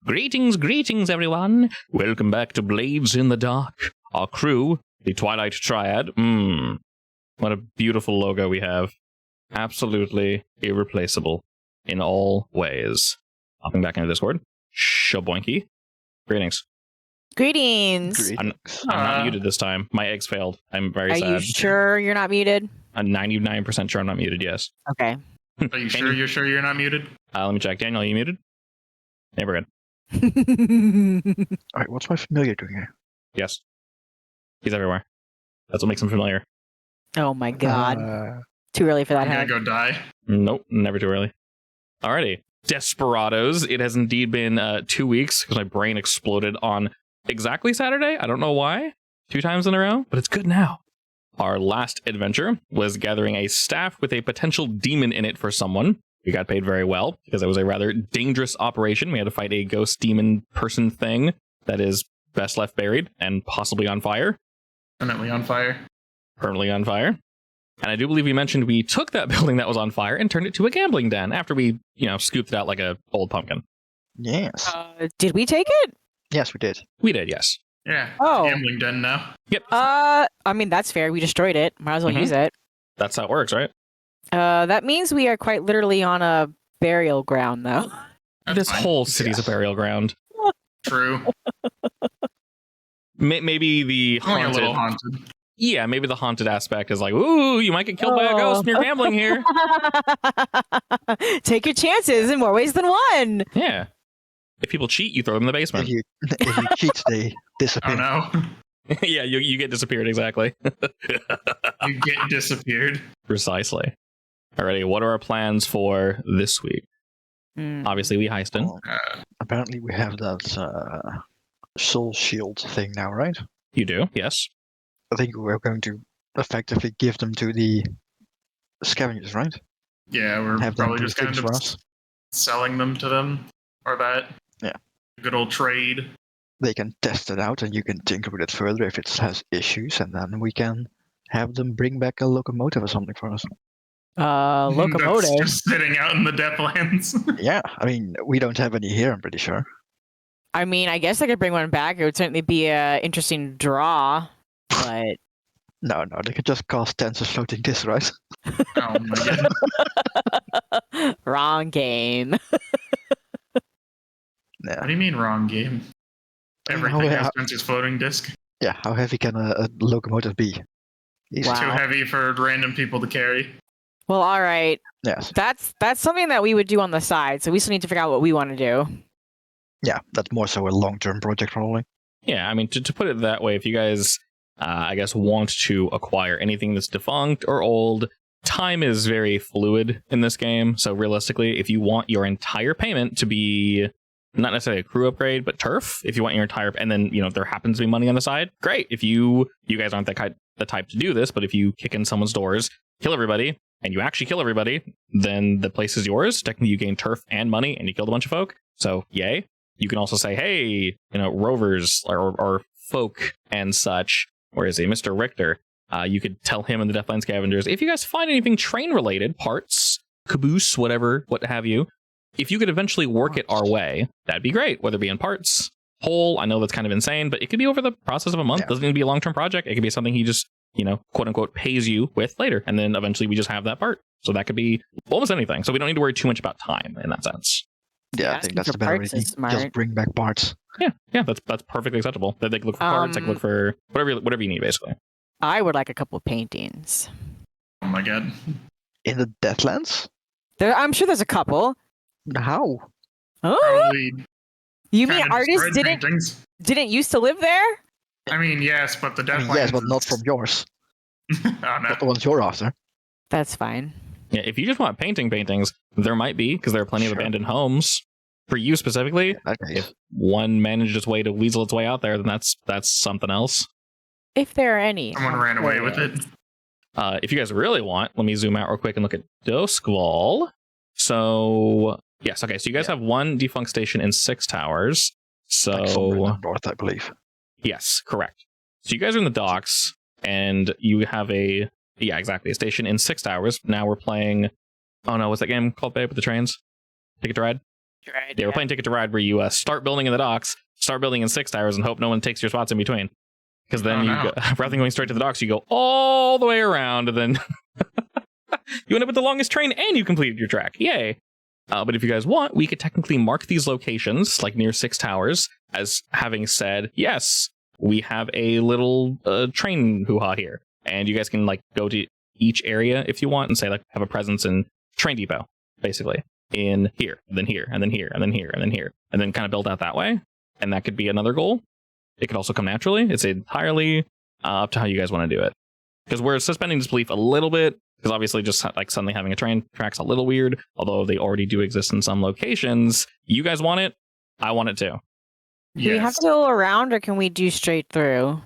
Greetings, everyone. Welcome back to Blades in the Dark. Our crew, the Twilight Triad. What a beautiful logo we have. Absolutely irreplaceable in all ways. Hopping back into Discord. Shaboinky. Greetings. Greetings. I'm not muted this time. My eggs failed. I'm very sad. Are you sure you're not muted? I'm 99% sure I'm not muted, yes. Okay. Are you sure you're sure you're not muted? Let me check. Daniel, are you muted? Yeah, we're good. Alright, what's my familiar doing here? Yes. He's everywhere. That's what makes him familiar. Oh my god. Too early for that. I'm gonna go die. Nope, never too early. Alrighty. Desperados. It has indeed been 2 weeks because my brain exploded on exactly Saturday. I don't know why. 2 times in a row, but it's good now. Our last adventure was gathering a staff with a potential demon in it for someone. We got paid very well because it was a rather dangerous operation. We had to fight a ghost demon person thing that is best left buried and possibly on fire. Permanently on fire. Permanently on fire. And I do believe we mentioned we took that building that was on fire and turned it to a gambling den after we, scooped it out like a old pumpkin. Yes. Did we take it? Yes, we did. We did, yes. Yeah. Oh. Gambling den now. Yep. I mean, that's fair. We destroyed it. Might as well use it. That's how it works, right? That means we are quite literally on a burial ground, though. This whole city's a burial ground. True. Maybe the Only a haunted. little haunted. Yeah, maybe the haunted aspect is like, ooh, you might get killed by a ghost when you're gambling here. Take your chances in more ways than one. Yeah. If people cheat, you throw them in the basement. If you cheat, they disappear. Oh no. Yeah, you get disappeared, exactly. You get disappeared. Precisely. Alrighty, what are our plans for this week? Obviously, we heisted. Apparently, we have that soul shield thing now, right? You do, yes. I think we're going to effectively give them to the scavengers, right? Yeah, we're Have them probably do just kind things of for us. selling them to them. Or that. Yeah. Good old trade. They can test it out, and you can tinker with it further if it has issues, and then we can have them bring back a locomotive or something for us. Locomotive. That's just sitting out in the Deathlands. Yeah, I mean, we don't have any here, I'm pretty sure. I mean, I guess I could bring one back. It would certainly be an interesting draw, but... No, they could just cast tens of floating discs, right? Oh my god. Wrong game. Yeah. What do you mean wrong game? Everything has Spencer's floating disc. Yeah, how heavy can a locomotive be? It's Wow. too heavy for random people to carry. Well, all right. Yes. That's something that we would do on the side, so we still need to figure out what we want to do. Yeah, that's more so a long-term project, probably. Yeah, I mean, to put it that way, if you guys, I guess, want to acquire anything that's defunct or old, time is very fluid in this game. So realistically, if you want your entire payment to be not necessarily a crew upgrade, but turf, if you want your entire, and then, there happens to be money on the side, great. If you guys aren't the type to do this, but if you kick in someone's doors, kill everybody, and you actually kill everybody, then the place is yours. Technically, you gain turf and money, and you killed a bunch of folk. So, yay. You can also say, hey, rovers or folk and such, or is it Mr. Richter? You could tell him and the Deathland Scavengers, if you guys find anything train-related, parts, caboose, whatever, what have you, if you could eventually work it our way, that'd be great, whether it be in parts, whole, I know that's kind of insane, but it could be over the process of a month. Yeah. Doesn't need to be a long-term project. It could be something he just, quote-unquote, pays you with later, and then eventually we just have that part. So that could be almost anything. So we don't need to worry too much about time in that sense. Yeah, I Asking think that's for the better way. parts is smart. Just bring back parts. Yeah, that's perfectly acceptable. They can look for parts, they can look for whatever you need, basically. I would like a couple of paintings. Oh my god. In the Deathlands? I'm sure there's a couple. How? Oh, Probably you mean kind of artists destroyed didn't paintings. used to live there? I mean, yes, but the I Deathlands. mean, yes, but not from yours. Oh no. Not the ones you're after. That's fine. Yeah, if you just want paintings, there might be, because there are plenty of Sure. abandoned homes. For you specifically, Okay. if one managed its way to weasel its way out there, then that's something else. If there are any. Someone ran away with it. If you guys really want, let me zoom out real quick and look at Doskval. So, yes, okay, so you guys have one defunct station in 6 towers. Like somewhere in So, the north, I believe. yes, correct. So you guys are in the docks, and you have a station in 6 towers. Now we're playing, oh no, what's that game called, babe, with the trains? Ticket to Ride? Right, The airplane ticket to ride where you start building in the docks, start building in 6 towers, and hope no one takes your spots in between. Because then rather than going straight to the docks, you go all the way around, and then you end up with the longest train, and you completed your track. Yay! But if you guys want, we could technically mark these locations, like near 6 towers, as having said, yes, we have a little train hoo-ha here. And you guys can like go to each area if you want and say, like, have a presence in train depot, basically. In here, and then here, and then here, and then here, and then here. And then kind of build out that way. And that could be another goal. It could also come naturally. It's entirely up to how you guys want to do it. Because we're suspending disbelief a little bit. Because obviously just like suddenly having a train track's a little weird, although they already do exist in some locations. You guys want it? I want it too. Do we have to go around, or can we do straight through?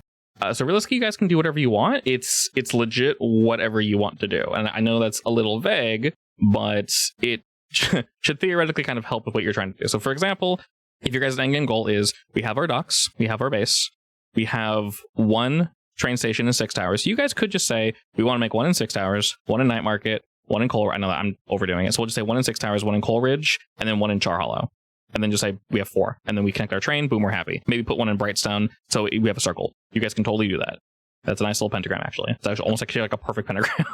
So realistically, you guys can do whatever you want. It's legit whatever you want to do. And I know that's a little vague, but it should theoretically kind of help with what you're trying to do. So for example, if your guys' endgame goal is we have our docks, we have our base, we have one train station in 6 towers. You guys could just say, we want to make one in 6 towers, one in Night Market, one in Coal. I know that I'm overdoing it. So we'll just say one in 6 towers, one in Coal Ridge, and then one in Char Hollow. And then just say we have 4. And then we connect our train, boom, we're happy. Maybe put one in Brightstone, so we have a circle. You guys can totally do that. That's a nice little pentagram, actually. It's actually almost actually like a perfect pentagram.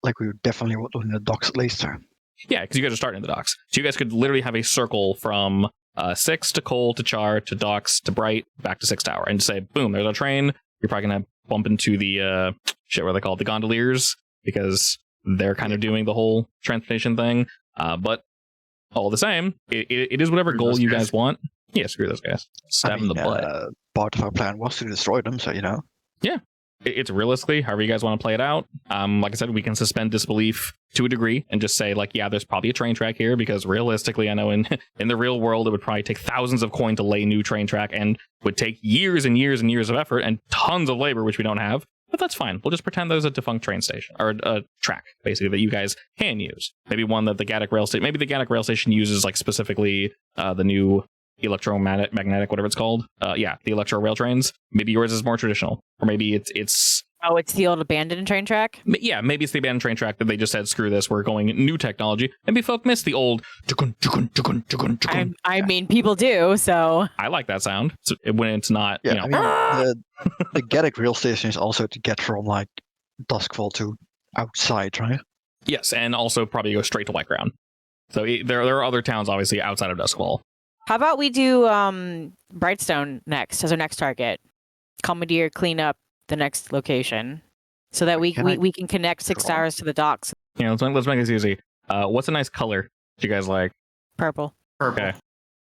Like we would definitely want in the docks at least. Yeah, because you guys are starting in the docks. So you guys could literally have a circle from 6 to Coal to Char to docks to Bright back to 6 tower. And just say, boom, there's our train. You're probably going to bump into the what are they called, the gondoliers, because they're kind of doing the whole transportation thing. But all the same, it is whatever goal you guys want. Yeah, screw those guys. Stab them in the butt. Part of our plan was to destroy them, so Yeah, it's realistically however you guys want to play it out. Like I said, we can suspend disbelief to a degree and just say, like, yeah, there's probably a train track here, because realistically, I know in the real world, it would probably take thousands of coin to lay new train track and would take years and years and years of effort and tons of labor, which we don't have. But that's fine. We'll just pretend there's a defunct train station, or a track, basically, that you guys can use. Maybe one that the Gaddock rail station, maybe the Gaddock rail station uses, like, specifically the new electromagnetic, whatever it's called. The electro rail trains. Maybe yours is more traditional, or maybe it's Oh, it's the old abandoned train track? Yeah, maybe it's the abandoned train track that they just said, screw this, we're going new technology. Maybe folk miss the old... I mean, people do, so... I like that sound when it's not, I mean, the Gaddock rail station is also to get from, like, Duskfall to outside, right? Yes, and also probably go straight to Whiteground. So there are other towns, obviously, outside of Duskfall. How about we do Brightstone next, as our next target? Commandeer, clean up the next location, so that we can connect 6 towers to the docks. Yeah, let's make this easy. What's a nice color do you guys like? Purple. Okay.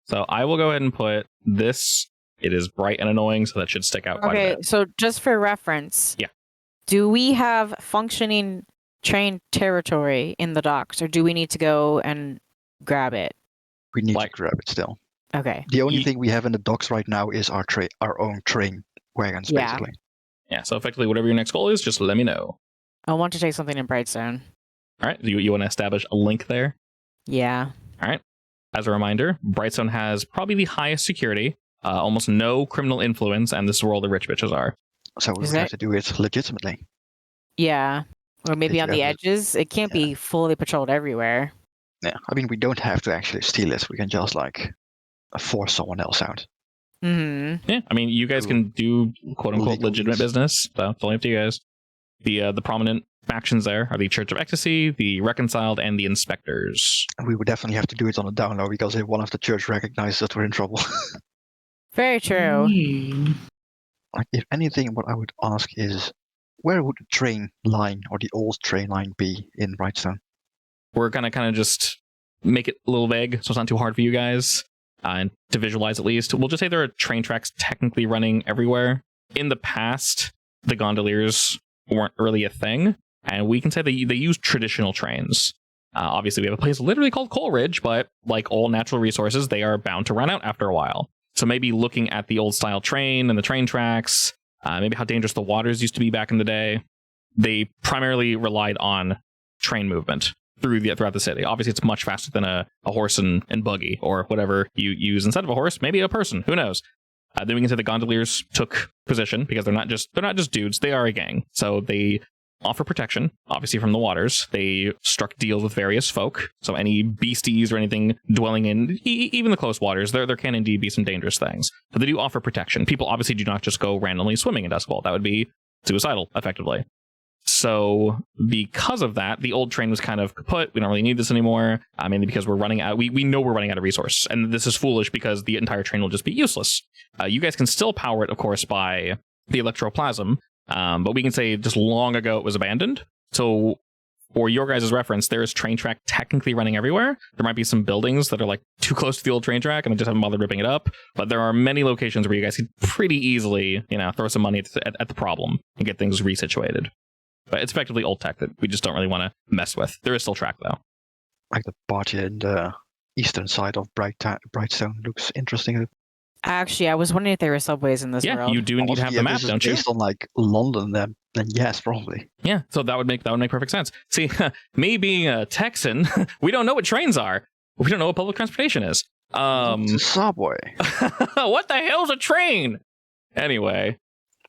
So I will go ahead and put this. It is bright and annoying, so that should stick out quite a bit. Okay, so just for reference, yeah, do we have functioning train territory in the docks, or do we need to go and grab it? We need to grab it still. Okay. The only thing we have in the docks right now is our own train wagons, basically. Yeah, so effectively, whatever your next goal is, just let me know. I want to take something in Brightstone. All right, you want to establish a link there? Yeah. All right. As a reminder, Brightstone has probably the highest security, almost no criminal influence, and this is where all the rich bitches are. So we have to do it legitimately. Yeah. Or maybe on the edges. It can't be fully patrolled everywhere. Yeah, I mean, we don't have to actually steal it. We can just, like, force someone else out. Mm-hmm. Yeah, I mean, you guys can do quote-unquote legitimate business, so it's only up to you guys. The prominent factions there are the Church of Ecstasy, the Reconciled, and the Inspectors. We would definitely have to do it on a down low, because if one of the church recognizes that we're in trouble. Very true. Like, if anything, what I would ask is, where would the train line, or the old train line, be in Brightstone? We're gonna kind of just make it a little vague, so it's not too hard for you guys. And to visualize at least, we'll just say there are train tracks technically running everywhere. In the past, the gondoliers weren't really a thing, and we can say they use traditional trains. Obviously, we have a place literally called Coal Ridge, but like all natural resources, they are bound to run out after a while. So maybe looking at the old style train and the train tracks, maybe how dangerous the waters used to be back in the day, they primarily relied on train movement throughout the city. Obviously, it's much faster than a horse and buggy, or whatever you use instead of a horse, maybe a person, who knows. Then we can say the gondoliers took position, because they're not just dudes, they are a gang. So they offer protection, obviously from the waters. They struck deals with various folk, so any beasties or anything dwelling in even the close waters, there can indeed be some dangerous things. But they do offer protection. People obviously do not just go randomly swimming in Duskfall. That would be suicidal, effectively. So because of that, the old train was kind of kaput. We don't really need this anymore, mainly because we're running out. We know we're running out of resource, and this is foolish because the entire train will just be useless. You guys can still power it, of course, by the electroplasm, but we can say just long ago it was abandoned. So for your guys' reference, there is train track technically running everywhere. There might be some buildings that are like too close to the old train track and I just haven't bothered ripping it up. But there are many locations where you guys could pretty easily, throw some money at the problem and get things resituated. But it's effectively old tech that we just don't really want to mess with. There is still track, though. Like the party in the eastern side of Brightstone looks interesting. Actually, I was wondering if there were subways in this world. Yeah, you do indeed have the map, don't you? Based on like London, then yes, probably. Yeah, so that would make perfect sense. See, me being a Texan, we don't know what trains are. We don't know what public transportation is. It's a subway. What the hell's a train? Anyway,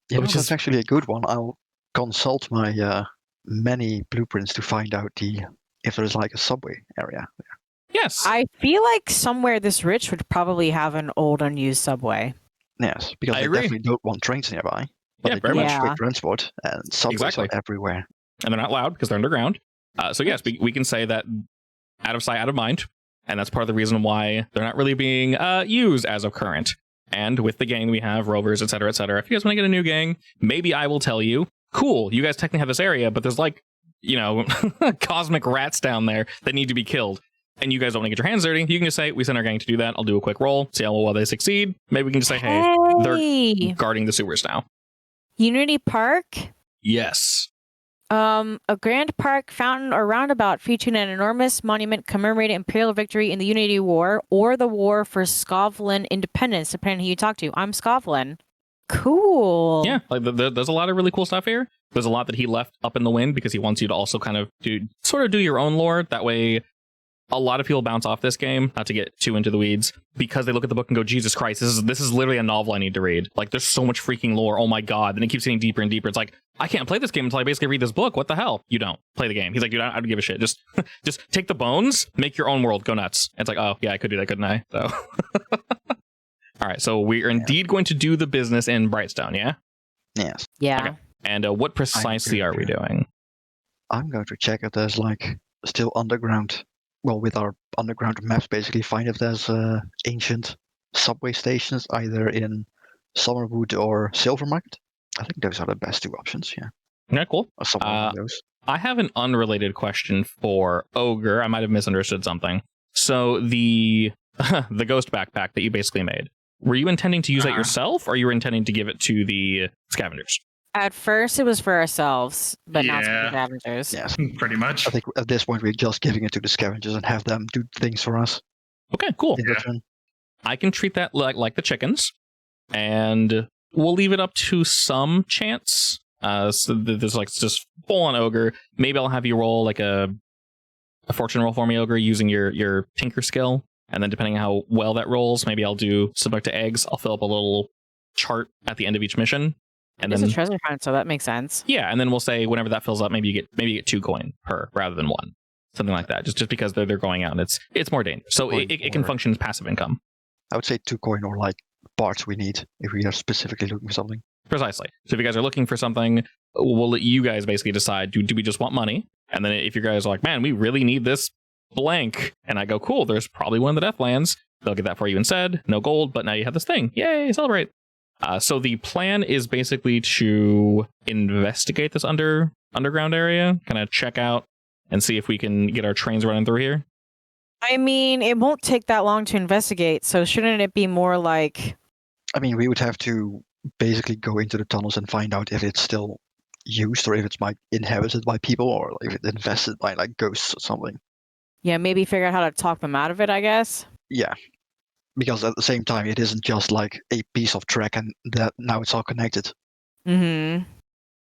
That's actually a good one. I'll consult my many blueprints to find out if there's like a subway area there. Yes. I feel like somewhere this rich would probably have an old unused subway. Yes, because they definitely don't want trains nearby. But Yeah, they very do much. want straight transport, and subways are everywhere. And they're not loud because they're underground. So yes, we can say that out of sight, out of mind. And that's part of the reason why they're not really being used as of current. And with the gang, we have rovers, etc., etc. If you guys want to get a new gang, maybe I will tell you, cool, you guys technically have this area, but there's like, cosmic rats down there that need to be killed. And you guys don't want to get your hands dirty. You can just say, we send our gang to do that. I'll do a quick roll, see how well they succeed. Maybe we can just say, hey, they're guarding the sewers now. Unity Park? Yes. A grand park, fountain, or roundabout featuring an enormous monument commemorating imperial victory in the Unity War or the war for Scotland independence, depending on who you talk to. I'm Scotland. Cool. Yeah, like there's a lot of really cool stuff here. There's a lot that he left up in the wind because he wants you to also kind of do your own lore. That way, a lot of people bounce off this game, not to get too into the weeds, because they look at the book and go, Jesus Christ, this is literally a novel I need to read. Like, there's so much freaking lore. Oh my God. Then it keeps getting deeper and deeper. It's like, I can't play this game until I basically read this book. What the hell? You don't play the game. He's like, dude, I don't give a shit. Just take the bones, make your own world, go nuts. And it's like, oh yeah, I could do that, couldn't I? So, all right. So we are indeed going to do the business in Brightstone. Yeah. Yes. Yeah. Okay. And what precisely are we doing? I'm going to check if there's like still underground. Well, with our underground maps, basically find if there's ancient subway stations either in Summerwood or Silvermarket. I think those are the best two options. Yeah. Yeah, cool. Or somewhere of those. I have an unrelated question for Ogre. I might have misunderstood something. So the ghost backpack that you basically made, were you intending to use that yourself, or you were intending to give it to the scavengers? At first, it was for ourselves, but now it's for the scavengers. Yes, pretty much. I think at this point we're just giving it to the scavengers and have them do things for us. Okay, cool. Yeah. I can treat that like the chickens, and we'll leave it up to some chance. So there's like just full on Ogre. Maybe I'll have you roll like a fortune roll for me, Ogre, using your tinker skill, and then depending on how well that rolls, maybe I'll do similar to eggs. I'll fill up a little chart at the end of each mission. And it's then a treasure hunt, so that makes sense. Yeah, and then we'll say whenever that fills up, maybe you get 2 coin per rather than 1, something like that. Just because they're going out, and it's more dangerous. So it can function as passive income. I would say 2 coin or like parts we need if we are specifically looking for something. Precisely. So if you guys are looking for something, we'll let you guys basically decide: do we just want money? And then if you guys are like, man, we really need this blank, and I go, cool, there's probably one of the Deathlands. They'll get that for you instead. No gold, but now you have this thing. Yay! Celebrate. So the plan is basically to investigate this underground area, kind of check out and see if we can get our trains running through here. I mean, it won't take that long to investigate, so shouldn't it be more like... I mean, we would have to basically go into the tunnels and find out if it's still used or if it's inhabited by people or if it's infested by like ghosts or something. Yeah, maybe figure out how to talk them out of it, I guess. Yeah. Because at the same time, it isn't just like a piece of track and that now it's all connected. Mm-hmm.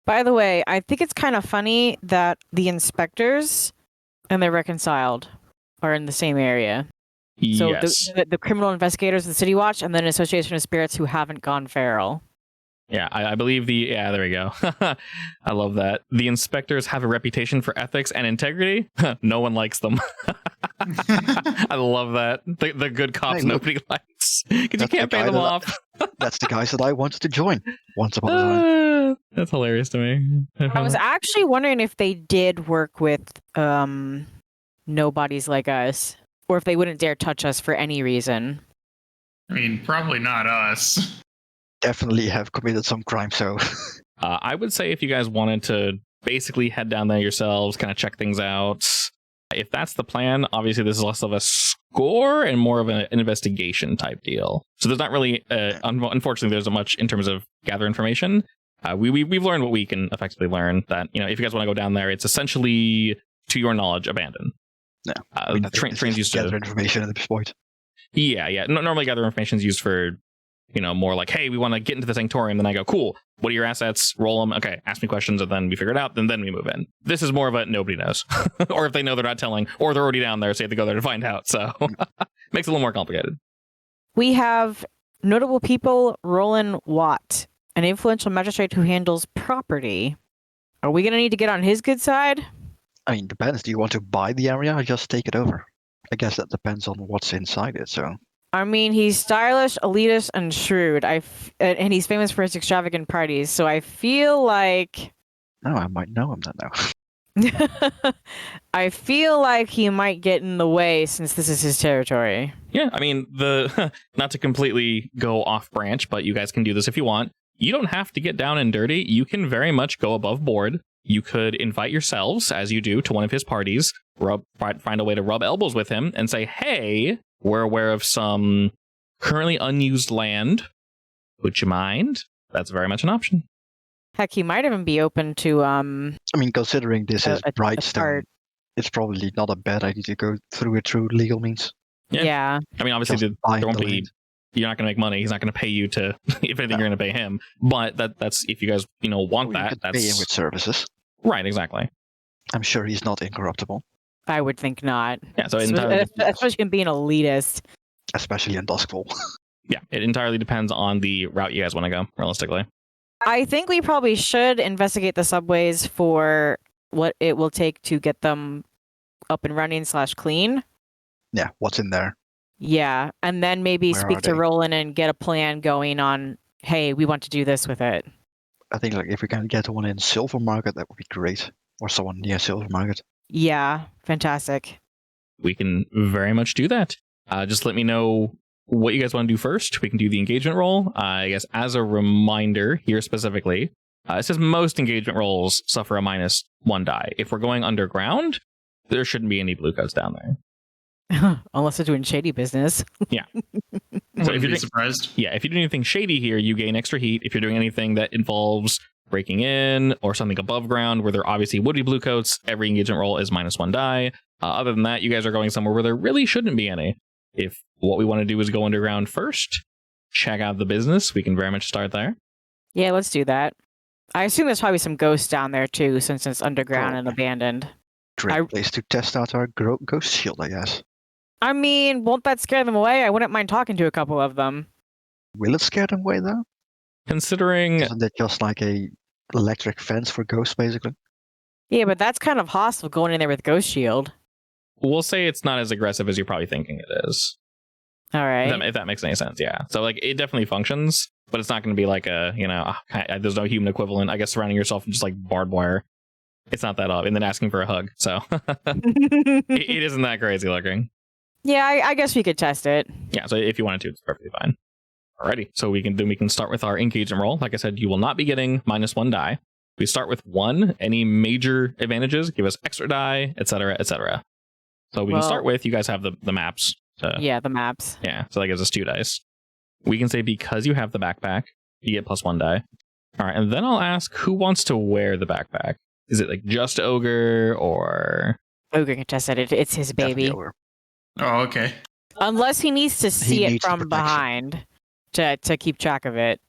By the way, I think it's kind of funny that the inspectors and the reconciled are in the same area. So yes. the criminal investigators of the City Watch and then Association of Spirits who haven't gone feral. Yeah, I believe yeah, there we go. I love that. The inspectors have a reputation for ethics and integrity. No one likes them. I love that. The good cops nobody likes. Because you can't pay them off. That's the guys that I wanted to join once upon a time. That's hilarious to me. I was actually wondering if they did work with nobodies like us, or if they wouldn't dare touch us for any reason. I mean, probably not us. Definitely have committed some crime, so... I would say if you guys wanted to basically head down there yourselves, kind of check things out, if that's the plan, obviously this is less of a score and more of an investigation type deal. So there's not really, unfortunately, there's not much in terms of gather information. We've learned what we can effectively learn, that, you know, if you guys want to go down there, it's essentially, to your knowledge, abandoned. No, I mean, trains used to gather information at this point. Yeah. Normally gather information is used for, you know, more like, hey, we want to get into the Sanctorium. Then I go, cool. What are your assets? Roll them. Okay, ask me questions, and then we figure it out. Then we move in. This is more of a nobody knows. Or if they know, they're not telling, or they're already down there, so you have to go there to find out. So makes it a little more complicated. We have notable people, Roland Watt, an influential magistrate who handles property. Are we going to need to get on his good side? I mean, depends. Do you want to buy the area or just take it over? I guess that depends on what's inside it, so... I mean, he's stylish, elitist, and shrewd. And he's famous for his extravagant parties, so I feel like... No, I might know him then now. I feel like he might get in the way since this is his territory. Yeah, I mean, not to completely go off branch, but you guys can do this if you want. You don't have to get down and dirty. You can very much go above board. You could invite yourselves, as you do, to one of his parties, find a way to rub elbows with him and say, hey, we're aware of some currently unused land. Would you mind? That's very much an option. Heck, he might even be open to... I mean, considering this is Brightstone, it's probably not a bad idea to go through it through legal means. Yeah. I mean, obviously, there won't be... You're not going to make money. He's not going to pay you to... If anything, you're going to pay him. But that's... If you guys, want that, that's... pay him with services. Right, exactly. I'm sure he's not incorruptible. I would think not. Yeah, so especially him being an elitist. Especially in Duskfall. Yeah, it entirely depends on the route you guys want to go, realistically. I think we probably should investigate the subways for what it will take to get them up and running / clean. Yeah, what's in there? Yeah, and then maybe speak to Roland and get a plan going on, hey, we want to do this with it. I think if we can get one in Silver Market, that would be great. Or someone near Silver Market. Yeah, fantastic. We can very much do that. Just let me know what you guys want to do first. We can do the engagement roll. I guess as a reminder here specifically, it says most engagement rolls suffer a -1 die. If we're going underground, there shouldn't be any blue coats down there. Unless they're doing shady business. Yeah. So if you're surprised. Yeah, if you do anything shady here, you gain extra heat. If you're doing anything that involves breaking in or something above ground where there obviously would be blue coats, every engagement roll is -1 die. Other than that, you guys are going somewhere where there really shouldn't be any. If what we want to do is go underground first, check out the business, we can very much start there. Yeah, let's do that. I assume there's probably some ghosts down there too, since it's underground and abandoned. Great place to test out our ghost shield, I guess. I mean, won't that scare them away? I wouldn't mind talking to a couple of them. Will it scare them away though? Considering... Isn't it just like a electric fence for ghosts, basically? Yeah, but that's kind of hostile going in there with Ghost Shield. We'll say it's not as aggressive as you're probably thinking it is. All right. If that makes any sense, yeah. So, like, it definitely functions, but it's not going to be like a, there's no human equivalent. I guess surrounding yourself in just, like, barbed wire. It's not that odd. And then asking for a hug. So, it isn't that crazy looking. Yeah, I guess we could test it. Yeah, so if you wanted to, it's perfectly fine. Alrighty, so we can start with our engagement roll. Like I said, you will not be getting -1 die. We start with 1. Any major advantages give us extra die, etc., etc. So we can start with, you guys have the maps. Yeah, the maps. Yeah, so that gives us 2 dice. We can say because you have the backpack, you get +1 die. All right, and then I'll ask who wants to wear the backpack. Is it like just Ogre or... Ogre can test it. It's his baby. Oh, okay. Unless he needs to see it from behind to keep track of it.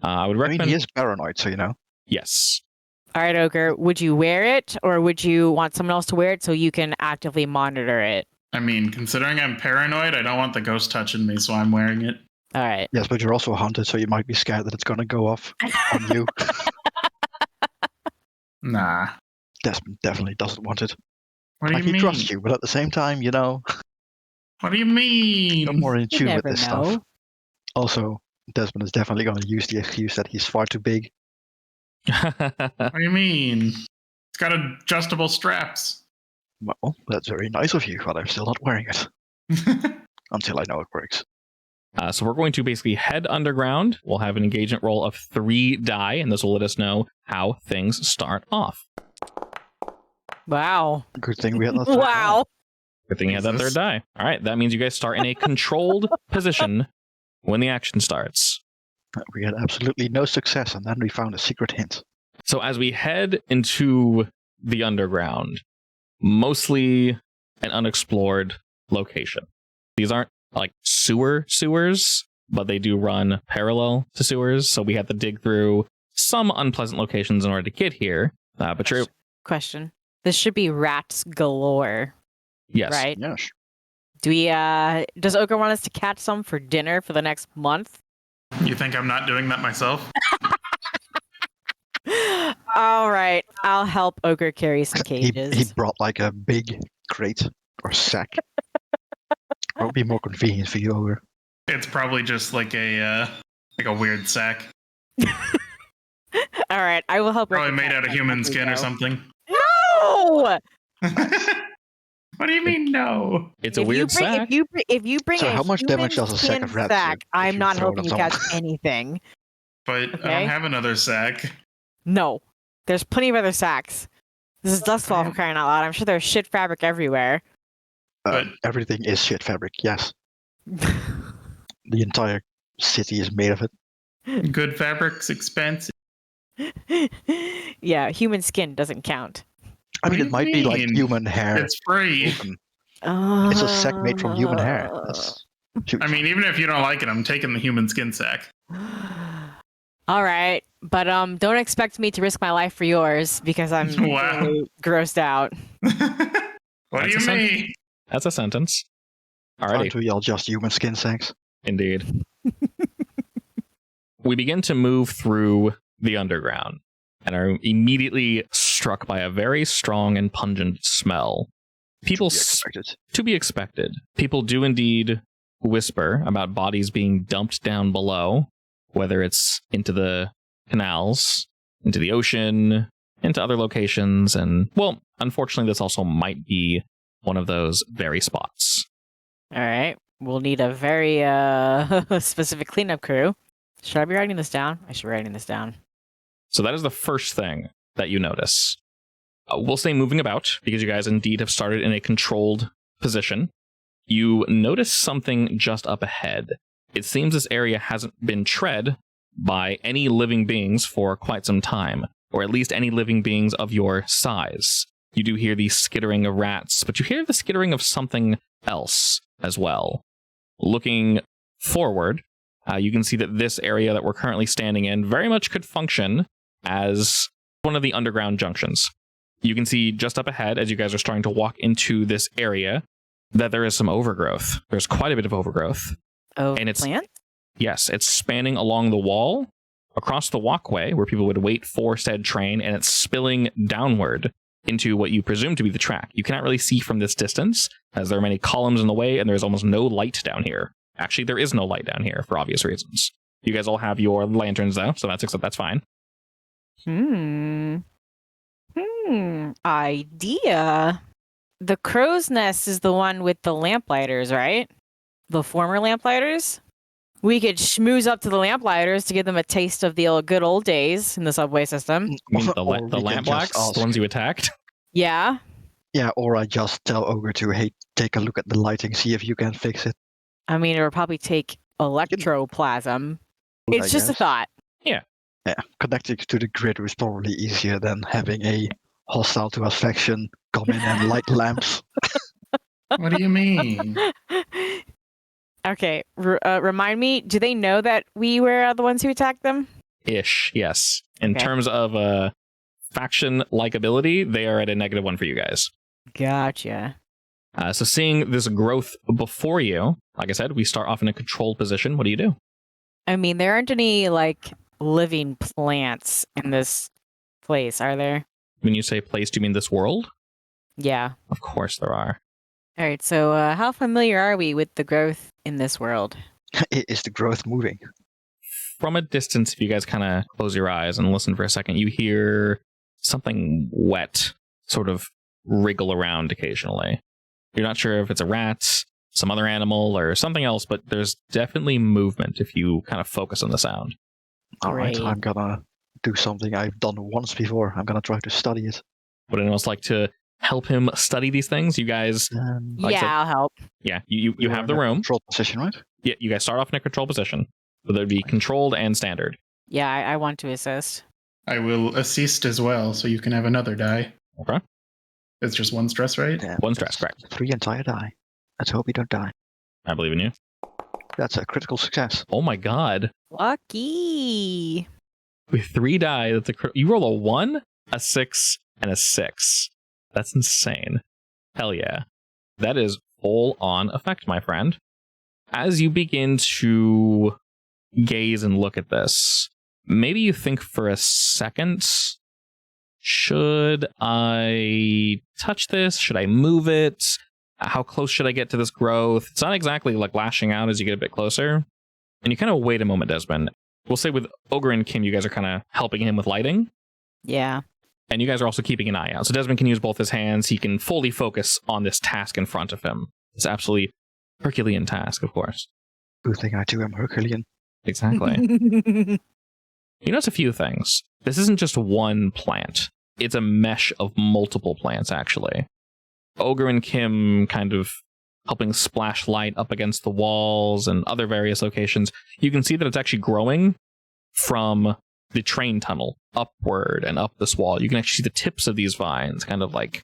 I would recommend... I mean, he is paranoid, so Yes. All right, Ogre, would you wear it, or would you want someone else to wear it so you can actively monitor it? I mean, considering I'm paranoid, I don't want the ghost touching me, so I'm wearing it. All right. Yes, but you're also hunted, so you might be scared that it's going to go off on you. Nah. Desmond definitely doesn't want it. What do Like, you he mean? trusts you, but at the same time, What do you mean? you're more in You tune with never this know. stuff. Also, Desmond is definitely going to use the excuse that he's far too big. What do you mean? It's got adjustable straps. Well, that's very nice of you, but I'm still not wearing it. Until I know it works. So we're going to basically head underground. We'll have an engagement roll of 3 die, and this will let us know how things start off. Wow. Good thing we had that. Wow. Good thing you had that Jesus. 3rd die. All right, that means you guys start in a controlled position when the action starts. We had absolutely no success, and then we found a secret hint. So as we head into the underground, mostly an unexplored location. These aren't like sewers, but they do run parallel to sewers. So we have to dig through some unpleasant locations in order to get here. But you're Question. This should be rats galore, yes, right? Yes. Do we? Does Ogre want us to catch some for dinner for the next month? You think I'm not doing that myself? All right, I'll help Ogre carry some He cages. brought like a big crate or sack. It would be more convenient for you, Ogre. It's probably just like a weird sack. All right, I will help. Probably Ogre made catch out of some human as we skin or go. something. No! What do you mean no? it's a weird sack. If you bring So a how much human damage does a sack skin of rats do sack, if I'm you not throw it helping at you someone? catch anything. But I Okay. don't have another sack. No, there's plenty of other sacks. This is Dustfall for crying out loud. I'm sure there's shit fabric everywhere. But- Everything is shit fabric, yes. The entire city is made of it. Good fabric's expensive. Yeah, human skin doesn't count. I mean, What do it might be like mean? human hair. It's free. woven. It's a sack made from human hair. That's huge. I mean, even if you don't like it, I'm taking the human skin sack. All right, but don't expect me to risk my life for yours because I'm Wow. really grossed out. What do you That's a mean? That's a sentence. Alrighty. Aren't we all just human skin sacks? Indeed. We begin to move through the underground and are immediately struck by a very strong and pungent smell. People To be expected. to be expected. People do indeed whisper about bodies being dumped down below, whether it's into the canals, into the ocean, into other locations, and, well, unfortunately, this also might be one of those very spots. All right, we'll need a very specific cleanup crew. Should I be writing this down? I should be writing this down. So that is the first thing that you notice. We'll stay moving about because you guys indeed have started in a controlled position. You notice something just up ahead. It seems this area hasn't been tread by any living beings for quite some time, or at least any living beings of your size. You do hear the skittering of rats, but you hear the skittering of something else as well. Looking forward, you can see that this area that we're currently standing in very much could function as one of the underground junctions. You can see just up ahead, as you guys are starting to walk into this area, that there is some overgrowth. There's quite a bit of overgrowth. Oh, And it's- plant? Yes, it's spanning along the wall, across the walkway where people would wait for said train, and it's spilling downward into what you presume to be the track. You cannot really see from this distance, as there are many columns in the way, and there's almost no light down here. Actually, there is no light down here for obvious reasons. You guys all have your lanterns, though, so that's fine. Idea. The crow's nest is the one with the lamplighters, right? The former lamplighters? We could schmooze up to the lamplighters to give them a taste of the good old days in the subway system. You mean the Or we can lamp just blacks, ask. the ones you attacked? Yeah. Yeah, or I just tell Ogre to, hey, take a look at the lighting, see if you can fix it. I mean, it would probably take electroplasm. I It's just a guess. thought. Yeah, connecting to the grid was probably easier than having a hostile to us faction come in and light lamps. What do you mean? Okay, remind me, do they know that we were the ones who attacked them? Ish, yes. In Okay. terms of faction likability, they are at a -1 for you guys. Gotcha. So seeing this growth before you, like I said, we start off in a controlled position. What do you do? I mean, there aren't any like living plants in this place, are there? When you say place, do you mean this world? Yeah. Of course there are. All right. So, how familiar are we with the growth in this world? Is the growth moving? From a distance, if you guys kind of close your eyes and listen for a second, you hear something wet sort of wriggle around occasionally. You're not sure if it's a rat, some other animal, or something else, but there's definitely movement if you kind of focus on the sound. All right, Great. I'm gonna do something I've done once before. I'm gonna try to study it. Would anyone else like to help him study these things? You guys, Like I said- I'll help. yeah, you have the room. Control position, right? Yeah, you guys start off in a control position. So there'd be controlled and standard. Yeah, I want to assist. I will assist as well, so you can have another die. Okay. It's just one stress, right? Yeah, One stress, that's correct. 3 entire die. Let's hope you don't die. I believe in you. That's a critical success. Oh my god. Lucky. With 3 die, that's you roll a 1, a 6, and a 6. That's insane. Hell yeah. That is full on effect, my friend. As you begin to gaze and look at this, maybe you think for a second, should I touch this? Should I move it? How close should I get to this growth? It's not exactly like lashing out as you get a bit closer. And you kind of wait a moment, Desmond. We'll say with Ogre and Kim, you guys are kind of helping him with lighting. Yeah. And you guys are also keeping an eye out. So Desmond can use both his hands. He can fully focus on this task in front of him. It's absolutely Herculean task, of course. Good thing I too am Herculean. Exactly. You notice a few things. This isn't just one plant. It's a mesh of multiple plants, actually. Ogre and Kim kind of helping splash light up against the walls and other various locations. You can see that it's actually growing from the train tunnel upward and up this wall. You can actually see the tips of these vines kind of like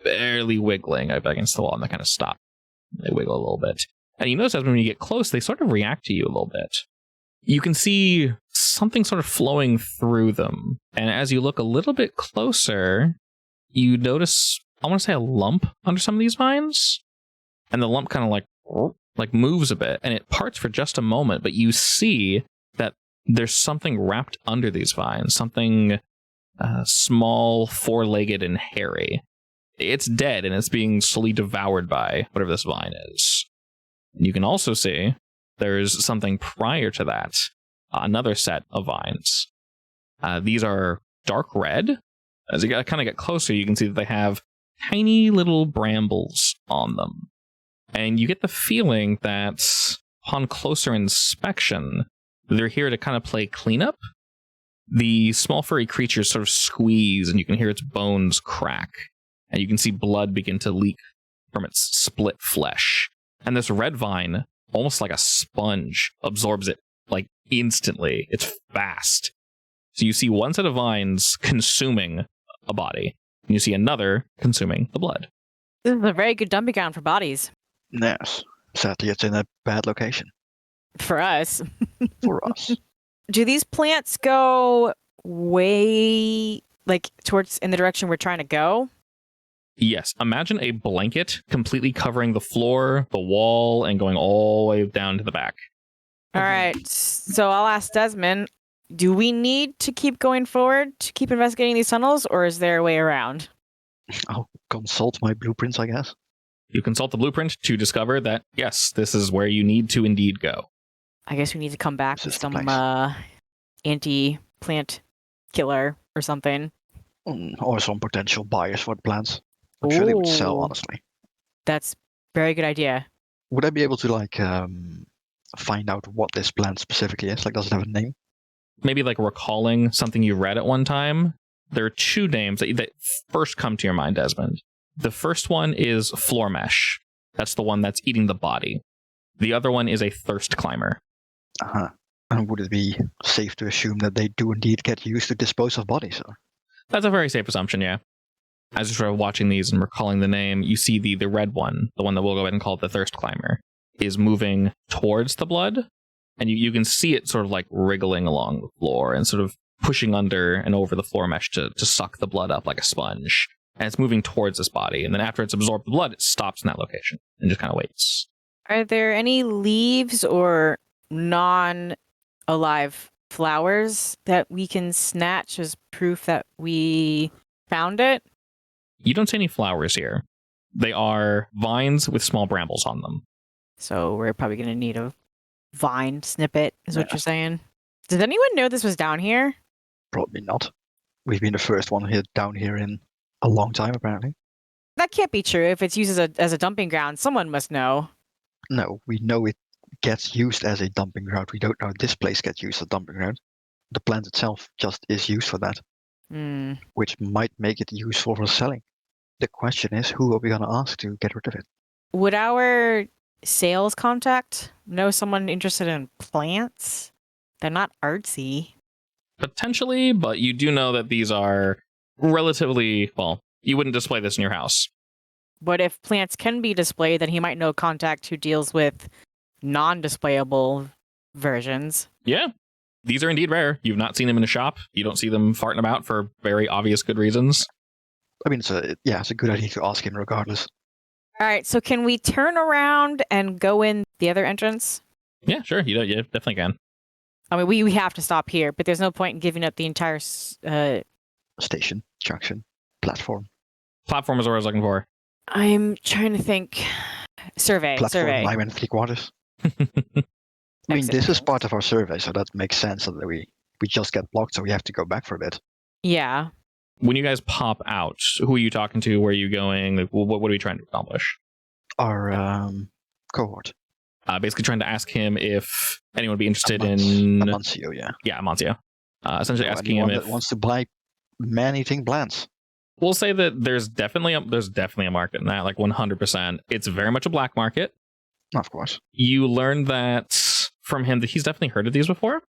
barely wiggling up against the wall, and they kind of stop. They wiggle a little bit. And you notice that when you get close, they sort of react to you a little bit. You can see something sort of flowing through them. And as you look a little bit closer, you notice, I want to say, a lump under some of these vines. And the lump kind of like moves a bit, and it parts for just a moment, but you see that there's something wrapped under these vines, something small, four-legged, and hairy. It's dead, and it's being slowly devoured by whatever this vine is. You can also see there's something prior to that, another set of vines. These are dark red. As you kind of get closer, you can see that they have tiny little brambles on them. And you get the feeling that upon closer inspection, they're here to kind of play cleanup. The small furry creatures sort of squeeze, and you can hear its bones crack. And you can see blood begin to leak from its split flesh. And this red vine, almost like a sponge, absorbs it like instantly. It's fast. So you see one set of vines consuming a body, and you see another consuming the blood. This is a very good dumping ground for bodies. Yes. Sadly, it's in a bad location For us. for us. Do these plants go way like towards in the direction we're trying to go? Yes, imagine a blanket completely covering the floor, the wall, and going all the way down to the back. All right. So I'll ask Desmond, do we need to keep going forward to keep investigating these tunnels, or is there a way around? I'll consult my blueprints, I guess. You consult the blueprint to discover that, yes, this is where you need to indeed go. I guess we need to come back This with is the some place. anti-plant killer or something. Or some potential buyers for the plants. I'm sure they would sell, Ooh. honestly. That's very good idea. Would I be able to find out what this plant specifically is? Like, does it have a name? Maybe like recalling something you read at one time. There are two names that first come to your mind, Desmond. The first one is floor mesh. That's the one that's eating the body. The other one is a thirst climber. Uh-huh. And would it be safe to assume that they do indeed get used to dispose of bodies? Or? That's a very safe assumption, yeah. As you're sort of watching these and recalling the name, you see the red one, the one that we'll go ahead and call the thirst climber, is moving towards the blood. And you can see it sort of like wriggling along the floor and sort of pushing under and over the floor mesh to suck the blood up like a sponge. And it's moving towards this body. And then after it's absorbed the blood, it stops in that location and just kind of waits. Are there any leaves or non alive flowers that we can snatch as proof that we found it? You don't see any flowers here. They are vines with small brambles on them. So we're probably going to need a vine snippet, is what you're saying. Did anyone know this was down here? Probably not. We've been the first one here down here in a long time, apparently. That can't be true. If it's used as a dumping ground, someone must know. No, we know it gets used as a dumping ground. We don't know this place gets used as a dumping ground. The plant itself just is used for that, which might make it useful for selling. The question is, who are we going to ask to get rid of it? Would our sales contact know someone interested in plants? They're not artsy. Potentially, but you do know that these are relatively, well, you wouldn't display this in your house. But if plants can be displayed, then he might know a contact who deals with non-displayable versions. Yeah, these are indeed rare. You've not seen them in a shop. You don't see them farting about for very obvious good reasons. I mean, it's a good idea to ask him regardless. All right, so can we turn around and go in the other entrance? Yeah, sure. You definitely can. I mean, we have to stop here, but there's no point in giving up the entire Station, junction, platform. Platform is what I was looking for. I'm trying to think. Survey. Alignment, three quarters. I mean, Exit this is entrance. part of our survey, so that makes sense that we just get blocked, so we have to go back for a bit. Yeah. When you guys pop out, who are you talking to? Where are you going? Like, what are we trying to accomplish? Our cohort. Basically trying to ask him if anyone would be interested in... Amancio, yeah. Yeah, Amancio. Essentially asking anyone him if... that wants to buy man-eating plants. We'll say that there's definitely a market in that, like 100%. It's very much a black market. Of course. You learn that from him that he's definitely heard of these before.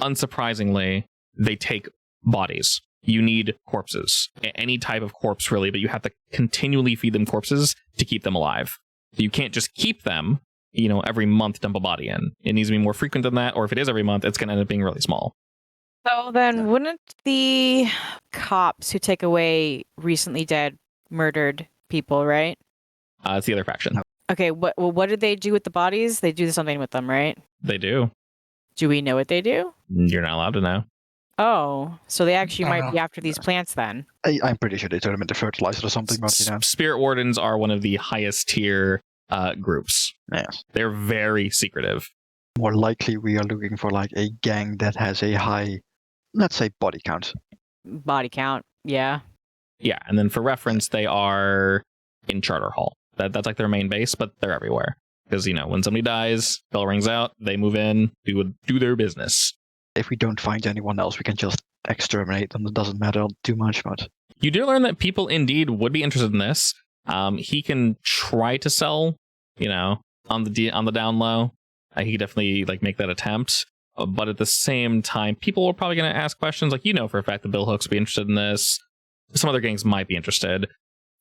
Unsurprisingly, they take bodies. You need corpses. Any type of corpse, really, but you have to continually feed them corpses to keep them alive. You can't just keep them, every month dump a body in. It needs to be more frequent than that, or if it is every month, it's going to end up being really small. So then wouldn't the cops who take away recently dead, murdered people, right? It's the other faction. No. Okay, what did they do with the bodies? They do something with them, right? They do. Do we know what they do? You're not allowed to know. Oh, so they actually might be after these plants then. I'm pretty sure they turn them into fertilizer or something, but Spirit Wardens are one of the highest tier groups. Yes. They're very secretive. More likely we are looking for like a gang that has a high, let's say, body count. Body count, yeah. Yeah, and then for reference, they are in Charter Hall. That's like their main base, but they're everywhere. Because, when somebody dies, bell rings out, they move in, do their business. If we don't find anyone else, we can just exterminate them. It doesn't matter too much, but... You do learn that people indeed would be interested in this. He can try to sell, on the down low. He could definitely make that attempt. But at the same time, people are probably going to ask questions like, for a fact that Bill Hooks would be interested in this. Some other gangs might be interested.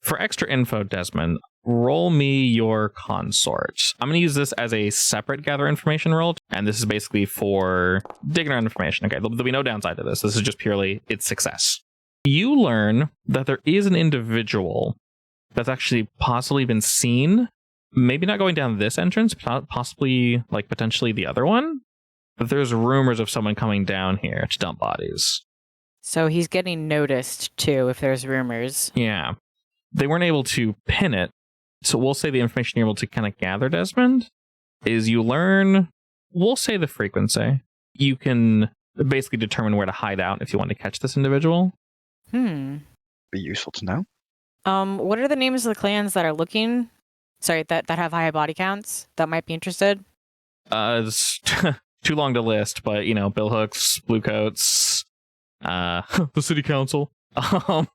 For extra info, Desmond, roll me your consort. I'm going to use this as a separate gather information roll, and this is basically for digging around information. Okay, there'll be no downside to this. This is just purely its success. You learn that there is an individual that's actually possibly been seen, maybe not going down this entrance, but possibly potentially the other one. But there's rumors of someone coming down here to dump bodies. So he's getting noticed too if there's rumors. Yeah. They weren't able to pin it, so we'll say the information you're able to kind of gather, Desmond, is you learn, we'll say the frequency. You can basically determine where to hide out if you want to catch this individual. Be useful to know. What are the names of the clans that are looking? Sorry, that have high body counts that might be interested? It's too long to list, but, Bill Hooks, Bluecoats, the city council. Let's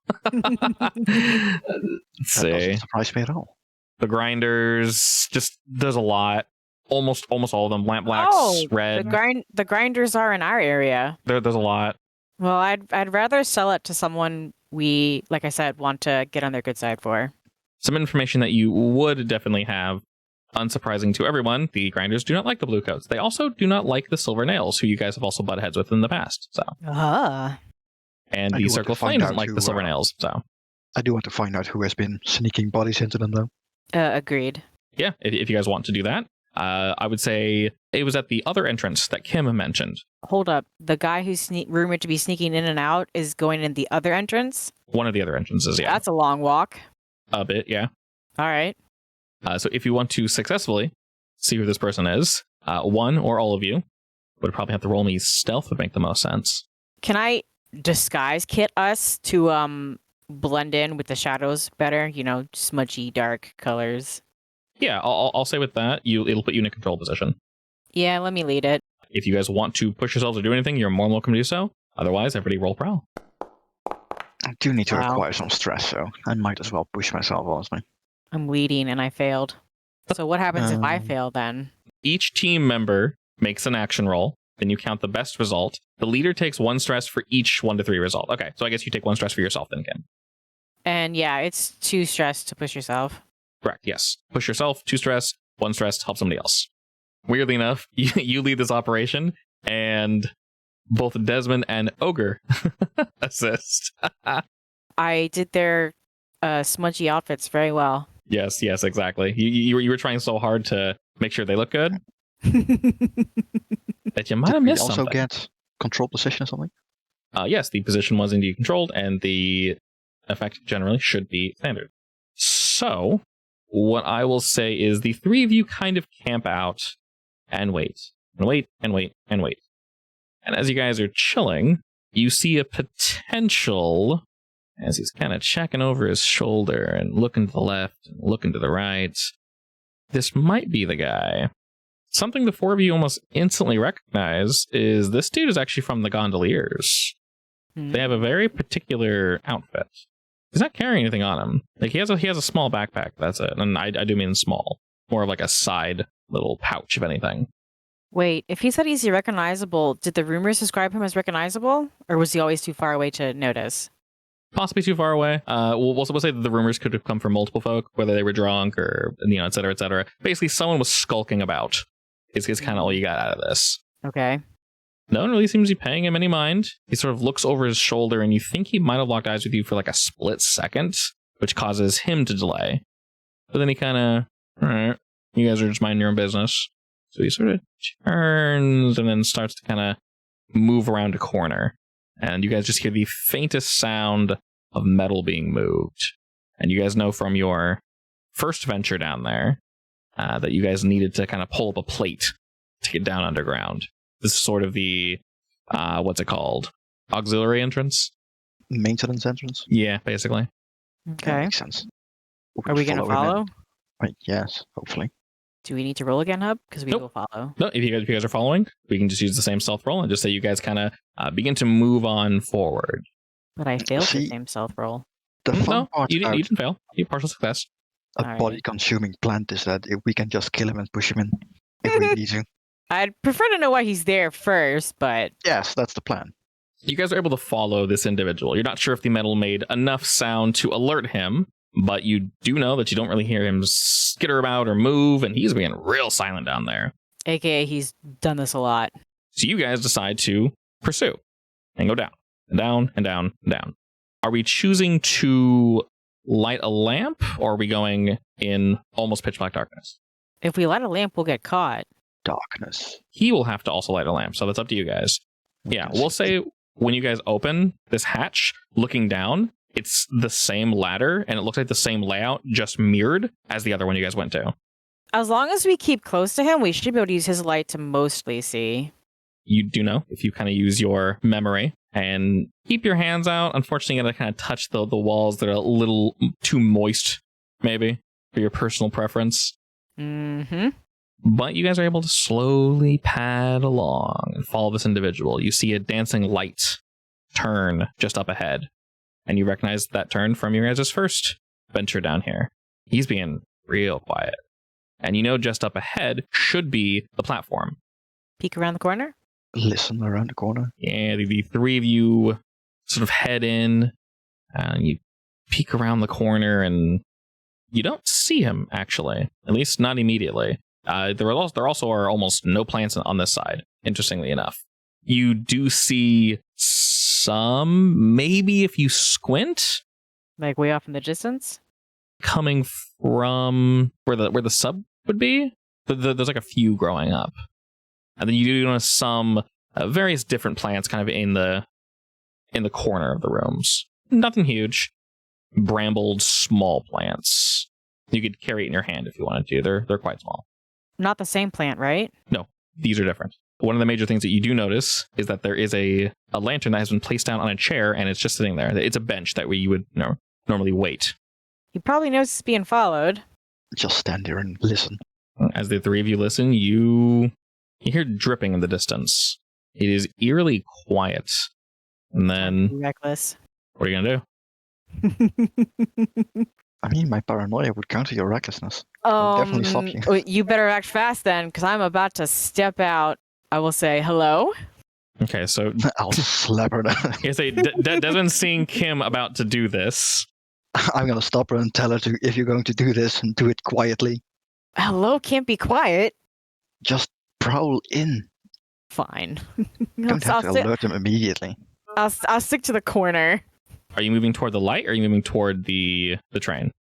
see. That doesn't surprise me at all. The grinders, just there's a lot. Almost all of them. Lamp blacks, red. The grinders are in our area. There's a lot. Well, I'd rather sell it to someone we, like I said, want to get on their good side for. Some information that you would definitely have. Unsurprising to everyone, the grinders do not like the Bluecoats. They also do not like the Silver Nails, who you guys have also butted heads with in the past. So. And the Circle of Flame doesn't like the Silver Nails, so. I do want to find out who has been sneaking bodies into them, though. Agreed. Yeah, if you guys want to do that. I would say it was at the other entrance that Kim mentioned. Hold up. The guy who's rumored to be sneaking in and out is going in the other entrance? One of the other entrances, yeah. That's a long walk. A bit, yeah. All right. So if you want to successfully see who this person is, one or all of you would probably have to roll me stealth would make the most sense. Can I disguise kit us to blend in with the shadows better? You know, smudgy, dark colors. Yeah, I'll say with that, it'll put you in a control position. Yeah, let me lead it. If you guys want to push yourselves or do anything, you're more than welcome to do so. Otherwise, everybody roll prowl. I do need to Wow. acquire some stress, so I might as well push myself, honestly. I'm leading and I failed. So what happens if I fail then? Each team member makes an action roll. Then you count the best result. The leader takes 1 stress for each 1 to 3 result. Okay, so I guess you take 1 stress for yourself then, Kim. And yeah, it's 2 stress to push yourself. Correct, yes. Push yourself, 2 stress, 1 stress to help somebody else. Weirdly enough, you lead this operation, and both Desmond and Ogre assist. I did their smudgy outfits very well. Yes, exactly. You were trying so hard to make sure they look good that you might have Did we missed also something. get control position or something? Yes, the position was indeed controlled, and the effect generally should be standard. So, what I will say is the 3 of you kind of camp out and wait, and wait, and wait, and wait. And as you guys are chilling, you see a potential, as he's kind of checking over his shoulder and looking to the left and looking to the right. This might be the guy. Something the 4 of you almost instantly recognize is this dude is actually from the Gondoliers. They have a very particular outfit. He's not carrying anything on him. Like he has a small backpack. That's it, and I do mean small, more of like a side little pouch, if anything. Wait, if he said he's irrecognizable, did the rumors describe him as recognizable? Or was he always too far away to notice? Possibly too far away. We'll say that the rumors could have come from multiple folk, whether they were drunk or, et cetera, et cetera. Basically, someone was skulking about. Is kind of all you got out of this. Okay. No one really seems to be paying him any mind. He sort of looks over his shoulder, and you think he might have locked eyes with you for like a split second, which causes him to delay. But then he kind of, all right, you guys are just minding your own business. So he sort of turns and then starts to kind of move around a corner. And you guys just hear the faintest sound of metal being moved. And you guys know from your first venture down there that you guys needed to kind of pull up a plate to get down underground. This is sort of the, what's it called? Auxiliary entrance? Maintenance entrance? Yeah, basically. Yeah, Okay. makes sense. Are we going to him in. follow? Right, yes, hopefully. Do we need to roll again, Hub? Because we Nope. will follow. No, if you guys are following, we can just use the same stealth roll and just say you guys kind of begin to move on forward. But I failed the See- same stealth roll. The fun No, part you about didn't fail. You partial success. a Alright. body-consuming plant is that if we can just kill him and push him in if we need to. I'd prefer to know why he's there first, but Yes, that's the plan. You guys are able to follow this individual. You're not sure if the metal made enough sound to alert him, but you do know that you don't really hear him skitter about or move, and he's being real silent down there. AKA he's done this a lot. So you guys decide to pursue and go down and down and down and down. Are we choosing to light a lamp, or are we going in almost pitch black darkness? If we light a lamp, we'll get caught. Darkness. He will have to also light a lamp, so that's up to you guys. Yeah, we'll say when you guys open this hatch, looking down, it's the same ladder, and it looks like the same layout, just mirrored as the other one you guys went to. As long as we keep close to him, we should be able to use his light to mostly see. You do know, if you kind of use your memory and keep your hands out, unfortunately you gotta kind of touch the walls that are a little too moist, maybe, for your personal preference. Mm-hmm. But you guys are able to slowly pad along and follow this individual. You see a dancing light turn just up ahead, and you recognize that turn from your guys' first venture down here. He's being real quiet. And you know just up ahead should be the platform. Peek around the corner. Listen around the corner. Yeah, the 3 of you sort of head in, and you peek around the corner, and you don't see him, actually. At least not immediately. There also are almost no plants on this side, interestingly enough. You do see some, maybe if you squint, Like way off in the distance. coming from where the sub would be. There's like a few growing up. And then you do notice some various different plants kind of in the corner of the rooms. Nothing huge. Brambled small plants. You could carry it in your hand if you wanted to. They're quite small. Not the same plant, right? No, these are different. One of the major things that you do notice is that there is a lantern that has been placed down on a chair, and it's just sitting there. It's a bench that way you would normally wait. He probably knows it's being followed. Just stand there and listen. As the three of you listen, you hear dripping in the distance. It is eerily quiet. And then, Reckless. what are you going to do? I mean, my paranoia would counter your recklessness. I'll definitely stop you. You better act fast then, because I'm about to step out. I will say hello. Okay, so I'll slap her. you say Desmond seeing Kim about to do this. I'm gonna stop her and tell her to, if you're going to do this, and do it quietly. Hello can't be quiet. Just prowl in. Fine. Don't have to alert them immediately. I'll stick to the corner. Are you moving toward the light, or are you moving toward the train?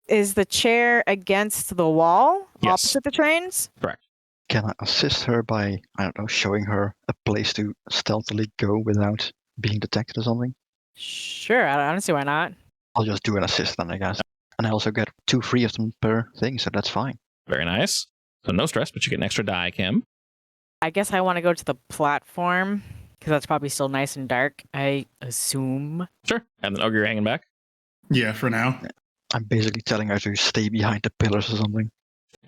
Is the chair against the wall Yes. opposite the trains? Correct. Can I assist her by, I don't know, showing her a place to stealthily go without being detected or something? Sure, I don't see why not. I'll just do an assist then, I guess. And I also get 2 free of them per thing, so that's fine. Very nice. So no stress, but you get an extra die, Kim. I guess I want to go to the platform, because that's probably still nice and dark, I assume. Sure. And then Ogre, you're hanging back. Yeah, for now. I'm basically telling her to stay behind the pillars or something.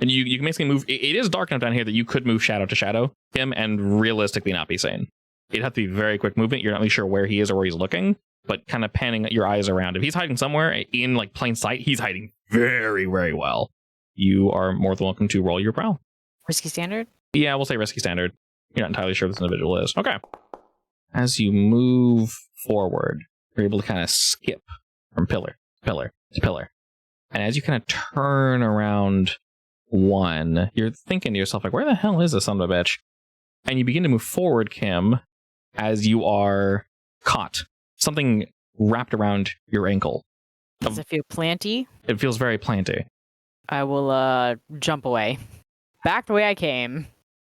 And you can basically move. It is dark enough down here that you could move shadow to shadow him and realistically not be seen. It'd have to be very quick movement. You're not really sure where he is or where he's looking, but kind of panning your eyes around. If he's hiding somewhere in like plain sight, he's hiding very, very well. You are more than welcome to roll your prowl. Risky standard? Yeah, we'll say risky standard. You're not entirely sure who this individual is. Okay. As you move forward, you're able to kind of skip from pillar to pillar to pillar. And as you kind of turn around one, you're thinking to yourself, like, where the hell is this son of a bitch? And you begin to move forward, Kim, as you are caught. Something wrapped around your ankle. Does it feel planty? It feels very planty. I will jump away. Back the way I came.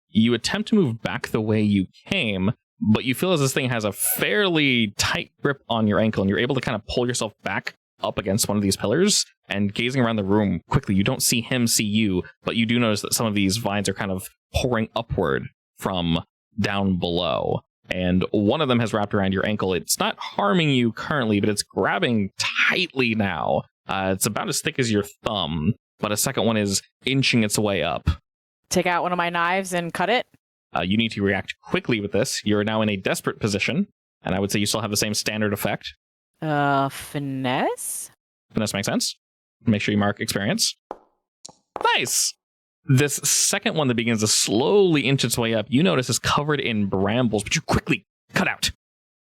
You attempt to move back the way you came, but you feel as this thing has a fairly tight grip on your ankle, and you're able to kind of pull yourself back up against one of these pillars. And gazing around the room quickly, you don't see him see you, but you do notice that some of these vines are kind of pouring upward from down below. And one of them has wrapped around your ankle. It's not harming you currently, but it's grabbing tightly now. It's about as thick as your thumb, but a second one is inching its way up. Take out one of my knives and cut it. You need to react quickly with this. You're now in a desperate position, and I would say you still have the same standard effect. Finesse? Finesse makes sense. Make sure you mark experience. Nice! This second one that begins to slowly inch its way up, you notice is covered in brambles, but you quickly cut out,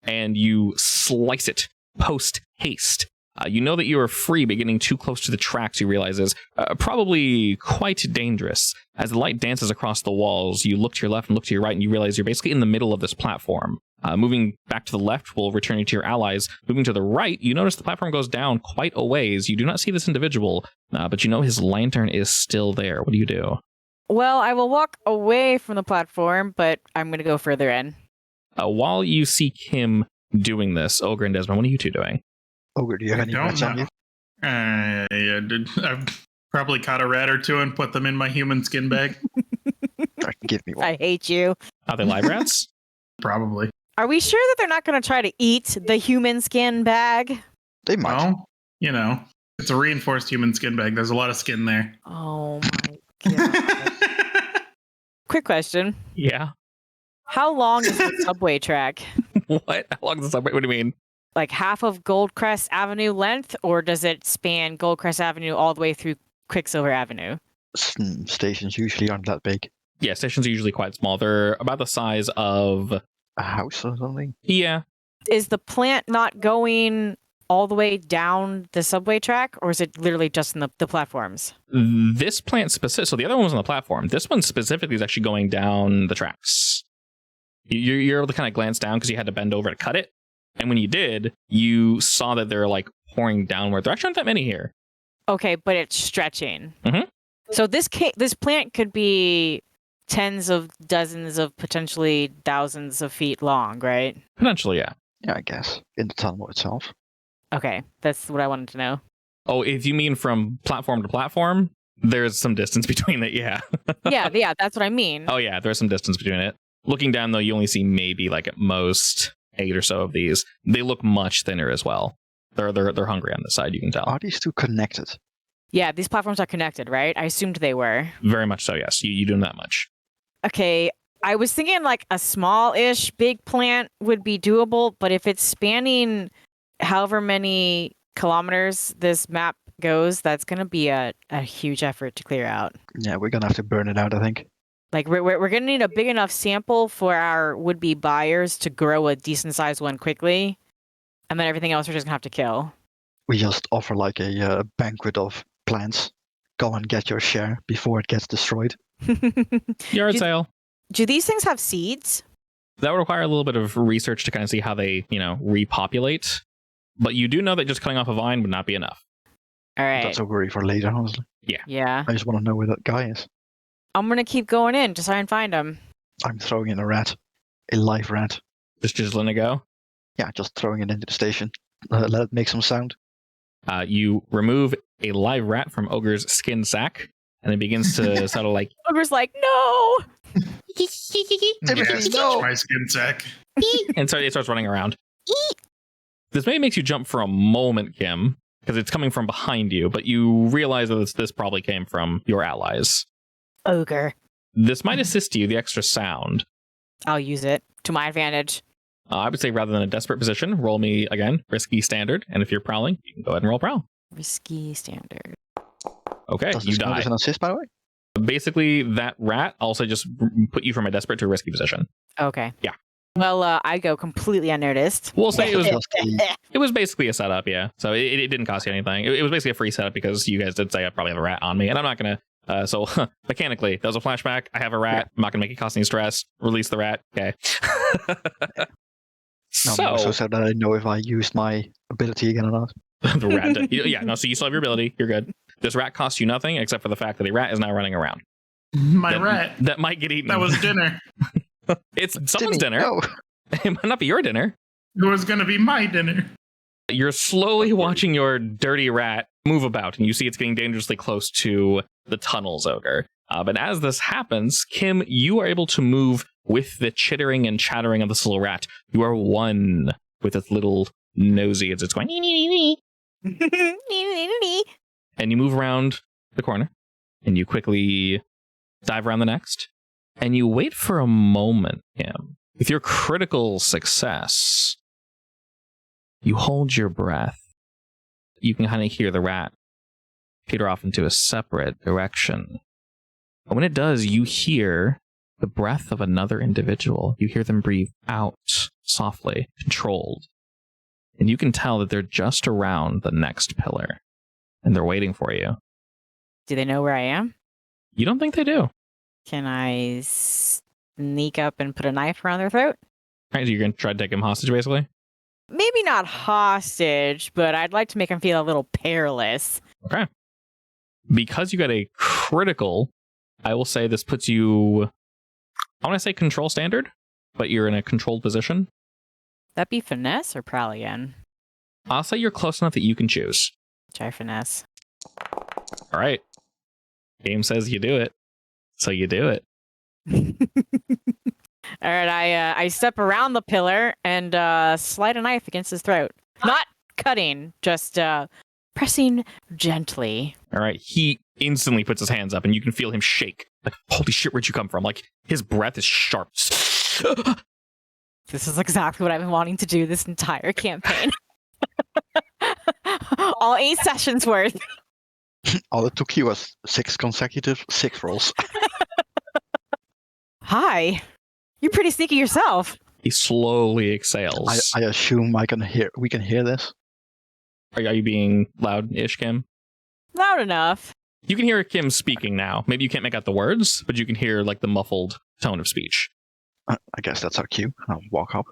and you slice it post haste. You know that you are free, but getting too close to the tracks, you realize is probably quite dangerous. As the light dances across the walls, you look to your left and look to your right, and you realize you're basically in the middle of this platform. Moving back to the left will return you to your allies. Moving to the right, you notice the platform goes down quite a ways. You do not see this individual, but you know his lantern is still there. What do you do? Well, I will walk away from the platform, but I'm going to go further in. While you see Kim doing this, Ogre and Desmond, what are you two doing? Ogre, do you have any rats on you? I've probably caught a rat or two and put them in my human skin bag. Alright, give me one. I hate you. Are they live rats? Probably. Are we sure that they're not going to try to eat the human skin bag? They might. Well, you know, it's a reinforced human skin bag. There's a lot of skin there. Oh my god. Quick question. Yeah. How long is the subway track? What? How long is the subway? What do you mean? Like half of Goldcrest Avenue length, or does it span Goldcrest Avenue all the way through Quicksilver Avenue? Stations usually aren't that big. Yeah, stations are usually quite small. They're about the size of... A house or something? Yeah. Is the plant not going all the way down the subway track, or is it literally just in the platforms? This plant specific... So the other one was on the platform. This one specifically is actually going down the tracks. You're able to kind of glance down because you had to bend over to cut it. And when you did, you saw that they're like pouring downward. There actually aren't that many here. Okay, but it's stretching. Mhm. So this plant could be tens of dozens of potentially thousands of feet long, right? Potentially, yeah. Yeah, I guess. In the tunnel itself. Okay, that's what I wanted to know. Oh, if you mean from platform to platform, there's some distance between it, yeah. yeah, that's what I mean. Oh, yeah, there's some distance between it. Looking down, though, you only see maybe, like, at most 8 or so of these. They look much thinner as well. They're hungry on this side, you can tell. Are these two connected? Yeah, these platforms are connected, right? I assumed they were. Very much so, yes. You do that much. Okay, I was thinking like a small-ish big plant would be doable, but if it's spanning however many kilometers this map goes, that's going to be a huge effort to clear out. Yeah, we're gonna have to burn it out, I think. Like we're going to need a big enough sample for our would-be buyers to grow a decent-sized one quickly, and then everything else we're just going to have to kill. We just offer like a banquet of plants. Go and get your share before it gets destroyed. Yard Do- sale. Do these things have seeds? That would require a little bit of research to kind of see how they, repopulate. But you do know that just cutting off a vine would not be enough. All right. That's a worry for later, honestly. Yeah. I just want to know where that guy is. I'm going to keep going in to try and find him. I'm throwing in a rat. A live rat. Just letting it go. Yeah, just throwing it into the station. Let it make some sound. You remove a live rat from Ogre's skin sack, and it begins to sort of like... Ogre's like, no! Yes, touch my skin sack. and so it starts running around. This maybe makes you jump for a moment, Kim, because it's coming from behind you, but you realize that this probably came from your allies. Ogre. This might assist you, the extra sound. I'll use it to my advantage. I would say rather than a desperate position, roll me, again, risky standard, and if you're prowling, you can go ahead and roll prowl. Risky standard. Okay, Does you this count die. as an assist, by the way? Basically, that rat also just put you from a desperate to a risky position. Okay. Yeah. Well, I go completely unnoticed. We'll say Just it was basically a setup, yeah. So it didn't cost you anything. It was basically a free setup because you guys did say I probably have a rat on me, and I'm not going to. So mechanically, that was a flashback. I have a rat. I'm not going to make it cost any stress. Release the rat. Okay. No, I'm also so that I know if I used my ability again or not. The rat. So you still have your ability. You're good. This rat costs you nothing except for the fact that a rat is now running around. My rat. That might get eaten. That was dinner. It's someone's dinner. No. It might not be your dinner. It was going to be my dinner. You're slowly watching your dirty rat move about, and you see it's getting dangerously close to the tunnels, Ogre. But as this happens, Kim, you are able to move with the chittering and chattering of this little rat. You are one with its little nosy as it's going, and you move around the corner, and you quickly dive around the next, and you wait for a moment, Kim. With your critical success, you hold your breath. You can kind of hear the rat peter off into a separate direction. But when it does, you hear the breath of another individual. You hear them breathe out softly, controlled. And you can tell that they're just around the next pillar. And they're waiting for you. Do they know where I am? You don't think they do. Can I sneak up and put a knife around their throat? Right, so you're going to try to take him hostage, basically? Maybe not hostage, but I'd like to make him feel a little perilous. Okay. Because you got a critical, I will say this puts you, I want to say control standard, but you're in a controlled position. That be finesse or prowl again? I'll say you're close enough that you can choose. Try finesse. All right. Game says you do it. So you do it. All right, I step around the pillar and slide a knife against his throat. Not cutting, just pressing gently. All right. He instantly puts his hands up and you can feel him shake. Like, holy shit, where'd you come from? Like, his breath is sharp. This is exactly what I've been wanting to do this entire campaign. All 8 sessions worth. All it took you was 6 consecutive 6 rolls. Hi. You're pretty sneaky yourself. He slowly exhales. I assume we can hear this. Are you being loud-ish, Kim? Loud enough. You can hear Kim speaking now. Maybe you can't make out the words, but you can hear like the muffled tone of speech. I guess that's our cue. I'll walk up.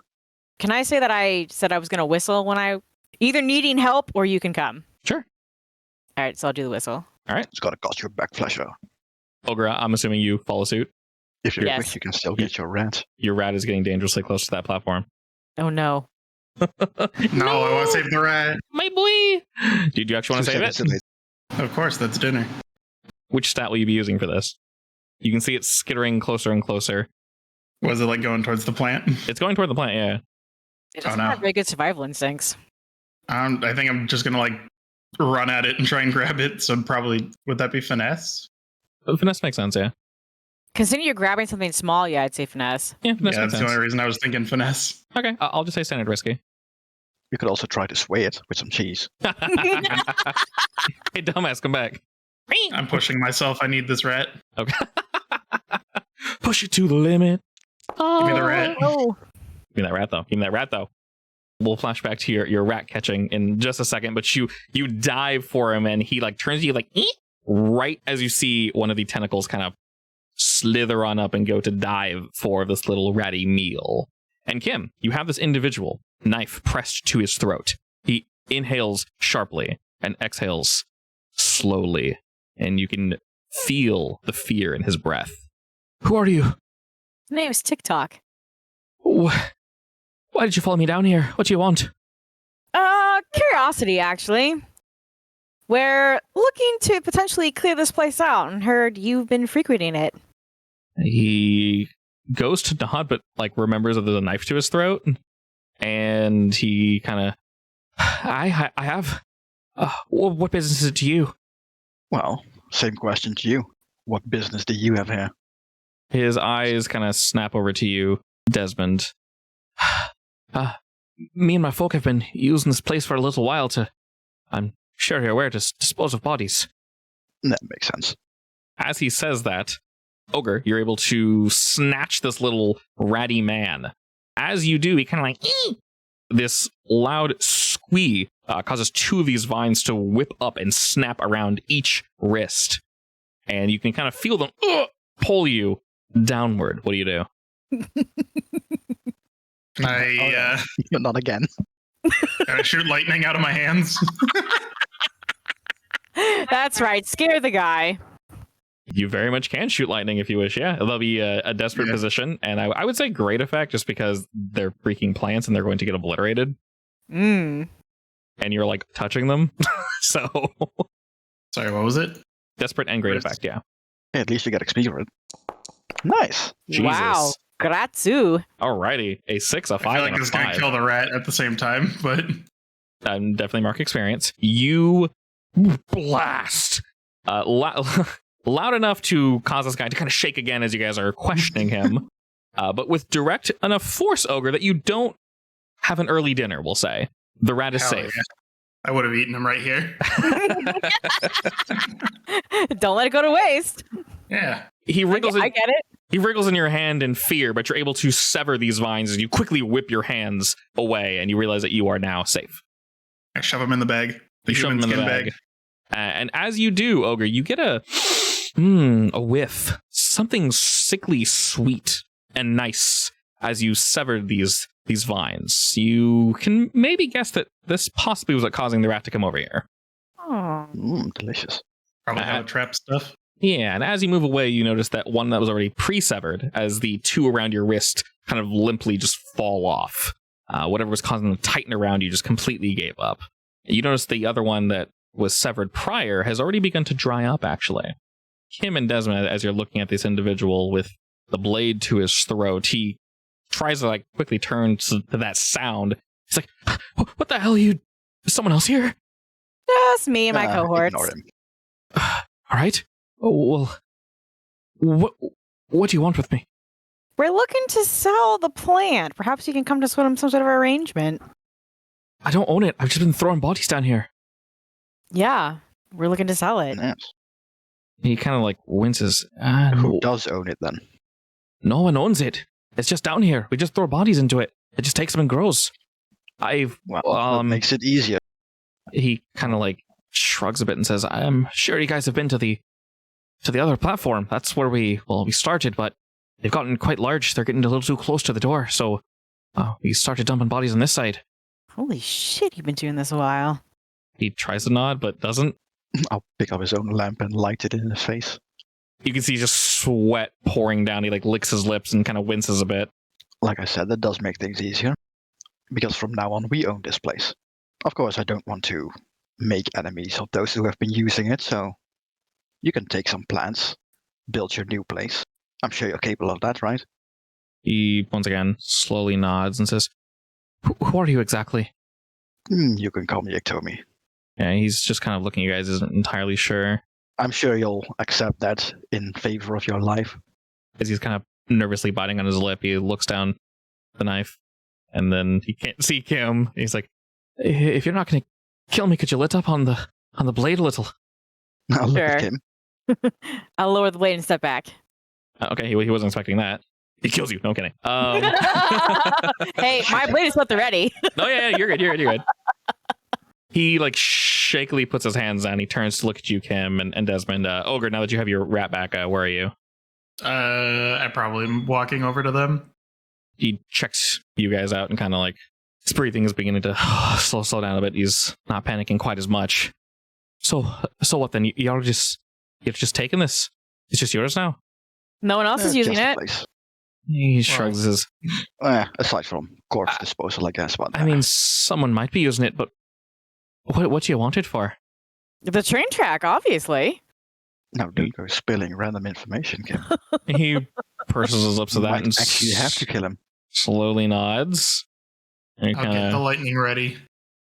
Can I say that I said I was going to whistle when I either needing help or you can come? Sure. All right, so I'll do the whistle. All right. It's got your back, Flasher. Ogre, I'm assuming you follow suit. If you're Yes. quick, you can still get your rat. Your rat is getting dangerously close to that platform. Oh no. No, I want to save the rat. My boy! Do you actually want to save it? Seconds delayed. Of course, that's dinner. Which stat will you be using for this? You can see it skittering closer and closer. Was it like going towards the plant? It's going toward the plant, yeah. It doesn't no. have very good survival instincts. I think I'm just gonna like run at it and try and grab it. So probably would that be finesse? But finesse makes sense, yeah. Considering you're grabbing something small, yeah, I'd say finesse. Yeah, finesse Yeah, makes that's the sense. only reason I was thinking finesse. Okay, I'll just say standard risky. You could also try to sway it with some cheese. Hey, dumbass, come back. I'm pushing myself. I need this rat. Okay. Push it to the limit. Give me the rat. Oh. Give me that rat, though. Give me that rat, though. We'll flash back to your rat catching in just a second, but you dive for him, and he like turns to you like, "Eek!" Right as you see one of the tentacles kind of slither on up and go to dive for this little ratty meal. And Kim, you have this individual, knife pressed to his throat. He inhales sharply and exhales slowly, and you can feel the fear in his breath. Who are you? His name is TikTok. Why did you follow me down here? What do you want? Curiosity, actually. We're looking to potentially clear this place out and heard you've been frequenting it. He goes to nod, but like remembers that there's a knife to his throat, and he kind of, I have. What business is it to you? Well, same question to you. What business do you have here? His eyes kind of snap over to you, Desmond. Me and my folk have been using this place for a little while I'm sure you're aware, to dispose of bodies. That makes sense. As he says that, Ogre, you're able to snatch this little ratty man. As you do, he kind of like, "Ee!" This loud squee causes two of these vines to whip up and snap around each wrist. And you can kind of feel them pull you downward. What do you do? Not again. I shoot lightning out of my hands. That's right. Scare the guy. You very much can shoot lightning if you wish. Yeah, it'll be a desperate position. And I would say great effect just because they're freaking plants and they're going to get obliterated. Mm. And you're like touching them. So Sorry, what was it? desperate and great effect, yeah. Hey, at least you get XP for it. Nice. Jesus. Wow. Gratsu. Alrighty. A 6, a 5, I feel like and a this is gonna 5. kill the rat at the same time, but I'm definitely mark experience. You blast. Loud enough to cause this guy to kind of shake again as you guys are questioning him. But with direct enough force, Ogre, that you don't have an early dinner, we'll say. The rat is hell safe. yeah. I would have eaten him right here. Don't let it go to waste. Yeah. He wriggles I get it. He wriggles in your hand in fear, but you're able to sever these vines as you quickly whip your hands away, and you realize that you are now safe. I shove him in the bag. You shove him in the bag. And as you do, Ogre, you get a whiff. Something sickly sweet and nice as you severed these vines. You can maybe guess that this possibly was what causing the rat to come over here. Oh. Delicious. Probably how to trap stuff. Yeah, and as you move away, you notice that one that was already pre-severed, as the two around your wrist kind of limply just fall off. Whatever was causing them to tighten around you just completely gave up. You notice the other one that was severed prior has already begun to dry up, actually. Kim and Desmond, as you're looking at this individual with the blade to his throat, he tries to like quickly turn to that sound. He's like, what the hell are you? Is someone else here? Just me and my cohorts. Ignore him. All right. Oh, well, what do you want with me? We're looking to sell the plant. Perhaps you can come to some sort of arrangement. I don't own it. I've just been throwing bodies down here. Yeah, we're looking to sell it. Yes. He kind of like winces. Who does own it then? No one owns it. It's just down here. We just throw bodies into it. It just takes them and grows. Well, that makes it easier. He kind of like shrugs a bit and says, I'm sure you guys have been to the other platform. That's where we started, but they've gotten quite large. They're getting a little too close to the door, so we started dumping bodies on this side. Holy shit, you've been doing this a while. He tries to nod, but doesn't. I'll pick up his own lamp and light it in his face. You can see just sweat pouring down. He like licks his lips and kind of winces a bit. Like I said, that does make things easier. Because from now on, we own this place. Of course, I don't want to make enemies of those who have been using it, so you can take some plans, build your new place. I'm sure you're capable of that, right? He, once again, slowly nods and says, who are you exactly? You can call me Iktomi. Yeah, he's just kind of looking at you guys, isn't entirely sure. I'm sure you'll accept that in favor of your life. As he's kind of nervously biting on his lip, he looks down the knife, and then he can't see Kim. He's like, if you're not going to kill me, could you let up on the blade a little? Now look at Sure. Kim. I'll lower the blade and step back. Okay, he wasn't expecting that. He kills you. No kidding. Hey, my blade is slipped already. No, yeah, you're good. He like shakily puts his hands down. He turns to look at you, Kim, and Desmond. Ogre, now that you have your rat back, where are you? I probably am walking over to them. He checks you guys out and kind of like his breathing is beginning to slow down a bit. He's not panicking quite as much. So what then? You're just taking this? It's just yours now? No one else is using Just a it. place. He shrugs his. Aside from corpse disposal, I guess. But I mean, someone might be using it, but what do you want it for? The train track, obviously. no, don't go spilling random information, Kim. He purses his lips to You that might and actually have to kill him. slowly nods. And I'll get the lightning ready.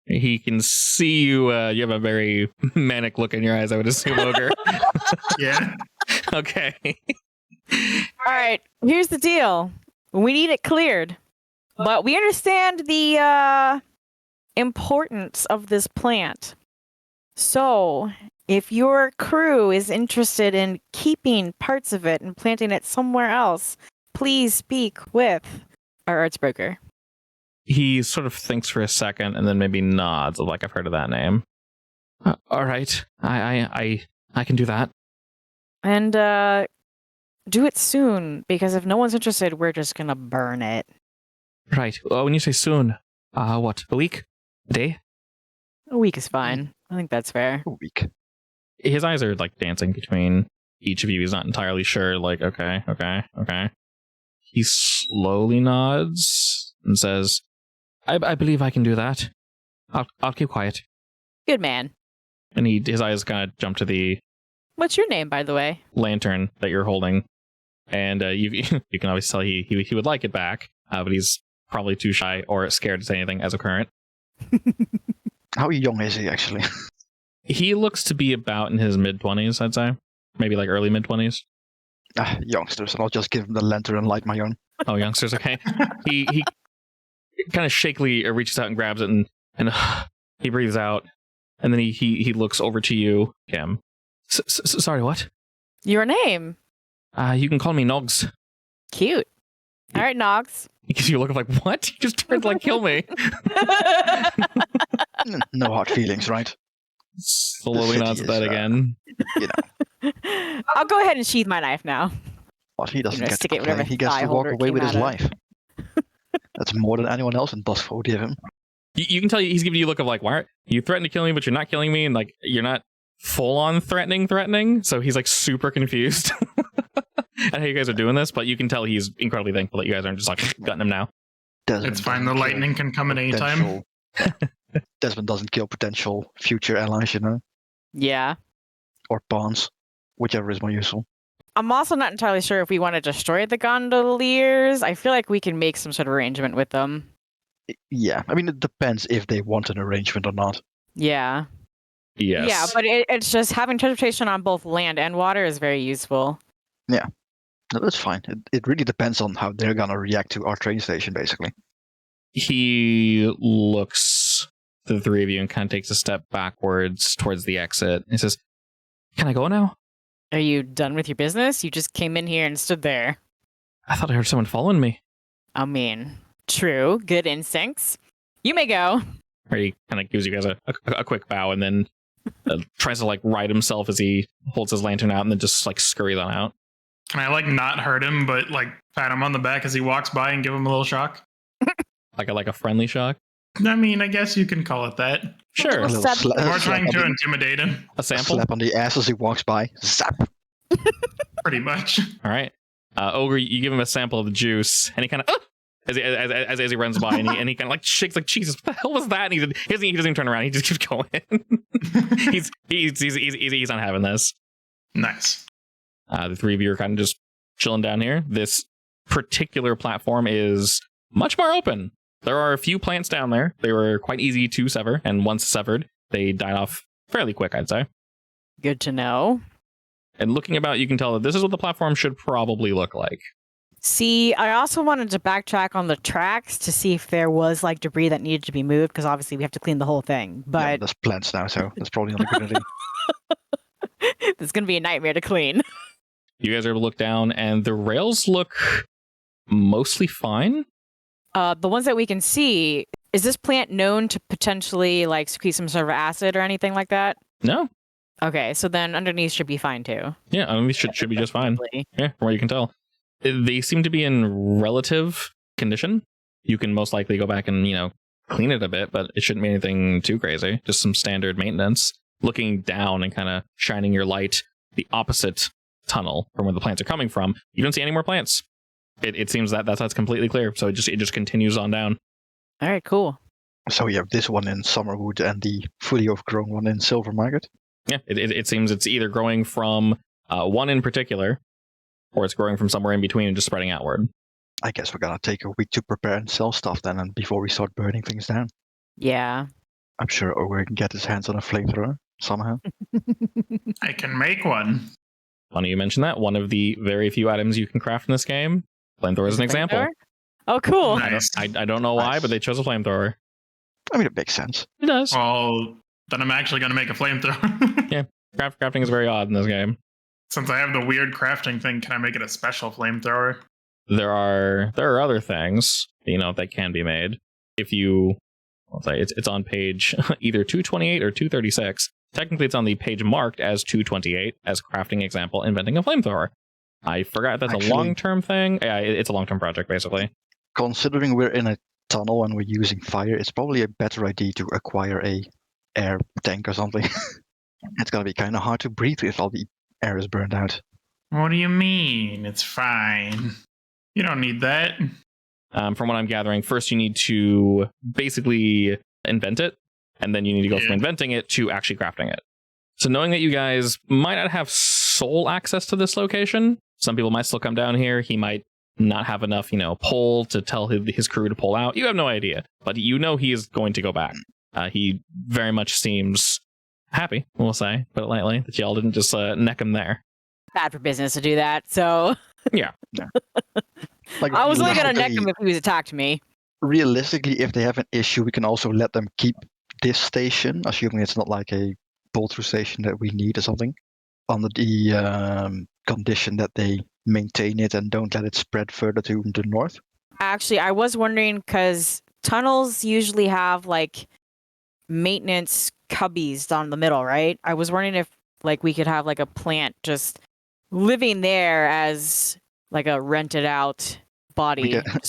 he can see you. You have a very manic look in your eyes, I would assume, Ogre. Yeah. Okay. All right, here's the deal. We need it cleared. But we understand the importance of this plant. So, if your crew is interested in keeping parts of it and planting it somewhere else, please speak with our arts broker. He sort of thinks for a second and then maybe nods, like I've heard of that name. All right, I can do that. And do it soon, because if no one's interested, we're just gonna burn it. Right. When you say soon, what? A week? A day? A week is fine. I think that's fair. A week. His eyes are like dancing between each of you. He's not entirely sure. Like, okay. He slowly nods and says, I believe I can do that. I'll keep quiet. Good man. And his eyes kind of jump to the What's your name, by the way? lantern that you're holding. And you can always tell he would like it back, but he's probably too shy or scared to say anything as of current. How young is he, actually? He looks to be about in his mid-20s, I'd say. Maybe like early mid-20s. Youngsters, and I'll just give him the lantern and light my own. Oh, youngsters, okay. He kind of shakily reaches out and grabs it, and he breathes out. And then he looks over to you, Kim. Sorry, what? Your name. You can call me Nogs. Cute. All right, Nogs. He gives you a look of like, what? You just tried to like kill me. No hard feelings, right? Slowly city nods at that is, again. You know, I'll go ahead and sheath my knife now. but he doesn't You know, get to stick it whatever complain. He gets thigh to walk holder it away came with his out of. life. That's more than anyone else in Dusk will give him. You can tell he's giving you a look of like, why aren't you threatened to kill me, but you're not killing me, and like you're not full on threatening. So he's like super confused at how you guys are doing this, but you can tell he's incredibly thankful that you guys aren't just like gutting him now. Desmond It's fine. The doesn't kill lightning can come at any time. potential- Desmond doesn't kill potential future allies, you know, Yeah. or pawns, whichever is more useful. I'm also not entirely sure if we want to destroy the gondoliers. I feel like we can make some sort of arrangement with them. Yeah, I mean, it depends if they want an arrangement or not. Yeah. Yes. Yeah, but it's just having transportation on both land and water is very useful. No, that's fine. It really depends on how they're gonna react to our train station, basically. He looks to the three of you and kind of takes a step backwards towards the exit. He says, "Can I go now?" Are you done with your business? You just came in here and stood there. I thought I heard someone following me. I mean, true. Good instincts. You may go. Or he kind of gives you guys a quick bow and then tries to like right himself as he holds his lantern out and then just like scurries on out. Can I like not hurt him, but like pat him on the back as he walks by and give him a little shock? Like a friendly shock. I mean, I guess you can call it that. Sure. A little Step- slap Or slap trying on to the- intimidate him. A a sample. slap on the ass as he walks by. Zap! Pretty much. All right. Ogre, you give him a sample of the juice, and he kind of as he runs by, and he kind of like shakes, like, Jesus, what the hell was that? And he doesn't even turn around. He just keeps going. he's not having this. Nice. The three of you are kind of just chilling down here. This particular platform is much more open. There are a few plants down there. They were quite easy to sever, and once severed, they died off fairly quick, I'd say. Good to know. And looking about, you can tell that this is what the platform should probably look like. See, I also wanted to backtrack on the tracks to see if there was like debris that needed to be moved, because obviously we have to clean the whole thing. Yeah, But there's plants now, so that's probably not a good idea. it's going to be a nightmare to clean. You guys are able to look down, and the rails look mostly fine. The ones that we can see, is this plant known to potentially like secrete some sort of acid or anything like that? No. Okay, so then underneath should be fine too. Yeah, I mean, should be just fine. Probably. Yeah, from what you can tell. They seem to be in relative condition. You can most likely go back and, clean it a bit, but it shouldn't be anything too crazy. Just some standard maintenance. Looking down and kind of shining your light the opposite tunnel from where the plants are coming from, you don't see any more plants. It seems that's completely clear. So it just continues on down. All right, cool. So you have this one in Summerwood and the fully overgrown one in Silver Market. Yeah, it seems it's either growing from one in particular, or it's growing from somewhere in between and just spreading outward. I guess we're gonna take a week to prepare and sell stuff then, and before we start burning things down. Yeah. I'm sure Ogre can get his hands on a flamethrower somehow. I can make one. Funny you mention that. One of the very few items you can craft in this game, flamethrower is an example. Flamethrower? Oh, cool. Nice. I don't know why, Nice. but they chose a flamethrower. I mean, it makes sense. It does. Well, then I'm actually going to make a flamethrower. Crafting is very odd in this game. Since I have the weird crafting thing, can I make it a special flamethrower? There are other things, that can be made. If you, it's on page either 228 or 236. Technically, it's on the page marked as 228 as crafting example, inventing a flamethrower. I forgot that's Actually, a long-term thing. Yeah, it's a long-term project, basically. Considering we're in a tunnel and we're using fire, it's probably a better idea to acquire a air tank or something. It's gonna be kind of hard to breathe if all the air is burned out. What do you mean? It's fine. You don't need that. From what I'm gathering, first you need to basically invent it, and then you need to go from inventing it to actually crafting it. So knowing that you guys might not have sole access to this location, some people might still come down here. He might not have enough, pull to tell his crew to pull out. You have no idea, but he is going to go back. He very much seems happy, we'll say, put it lightly, that y'all didn't just neck him there. Bad for business to do that, so... Yeah. Like, I was only going to neck realistically- him if he was attacked me. Realistically, if they have an issue, we can also let them keep this station, assuming it's not like a pull-through station that we need or something, under the condition that they maintain it and don't let it spread further to the north. Actually, I was wondering, because tunnels usually have, like, maintenance cubbies down the middle, right? I was wondering if, like, we could have, like, a plant just living there as, like, a rented-out body.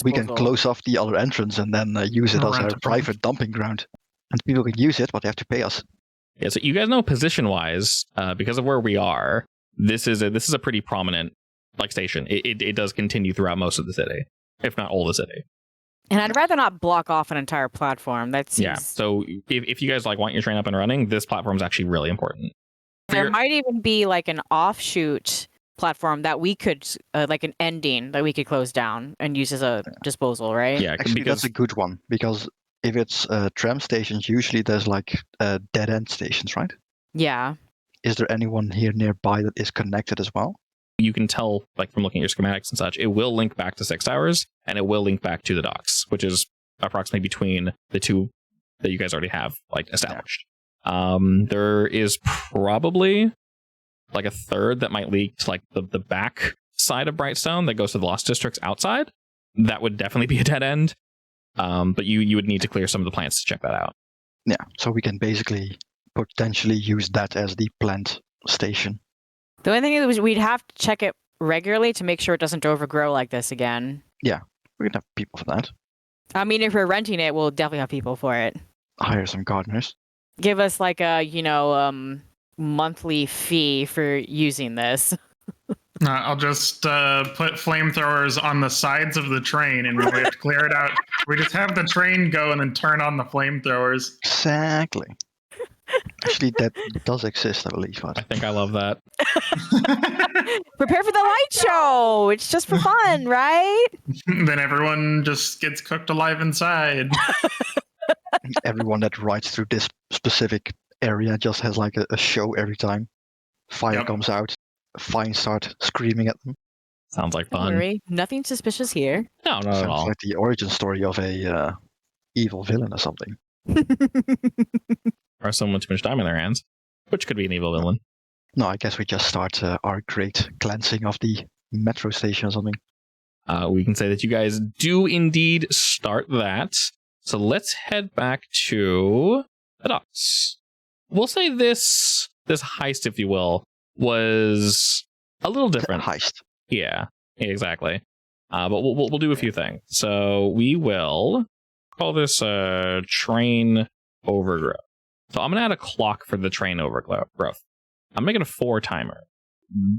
We can disposal. close off the other entrance and then use it as Rent a a private dumping ground. And people can use it, but they have to pay us. Yeah, so you guys know position-wise, because of where we are, this is a pretty prominent station. It does continue throughout most of the city, if not all the city. And I'd rather not block off an entire platform. That seems... Yeah. So if you guys want your train up and running, this platform is actually really important. There might even be like an offshoot platform that we could, like an ending that we could close down and use as a disposal, right? Yeah, Actually, because that's a good one, because if it's tram stations, usually there's like dead-end stations, right? Yeah. Is there anyone here nearby that is connected as well? you can tell, from looking at your schematics and such, it will link back to 6 Towers, and it will link back to the docks, which is approximately between the two that you guys already have established. There is probably a third that might leak to the back side of Brightstone that goes to the Lost Districts outside. That would definitely be a dead end. But you would need to clear some of the plants to check that out. Yeah, so we can basically potentially use that as the plant station. The only thing is we'd have to check it regularly to make sure it doesn't overgrow like this again. Yeah, we can have people for that. I mean, if we're renting it, we'll definitely have people for it. Hire some gardeners. Give us a, monthly fee for using this. I'll just put flamethrowers on the sides of the train, and when we have to clear it out, we just have the train go and then turn on the flamethrowers. Exactly. Actually, that does exist, I believe. I But think I love that. Prepare for the light show. It's just for fun, right? Then everyone just gets cooked alive inside. everyone that rides through this specific area just has like a show every time. Fire Yep. comes out, fires start screaming at them. Sounds like Don't fun. worry. Nothing suspicious here. No, not at Sounds all. like the origin story of a evil villain or something. Or someone with too much time in their hands, which could be an evil villain. No, I guess we just start our great cleansing of the metro station or something. We can say that you guys do indeed start that. So let's head back to the docks. We'll say this heist, if you will, was a little different. Heist. Yeah, exactly. But we'll do a few things. So we will call this train overgrowth. So I'm gonna add a clock for the train overgrowth. I'm making a 4 timer.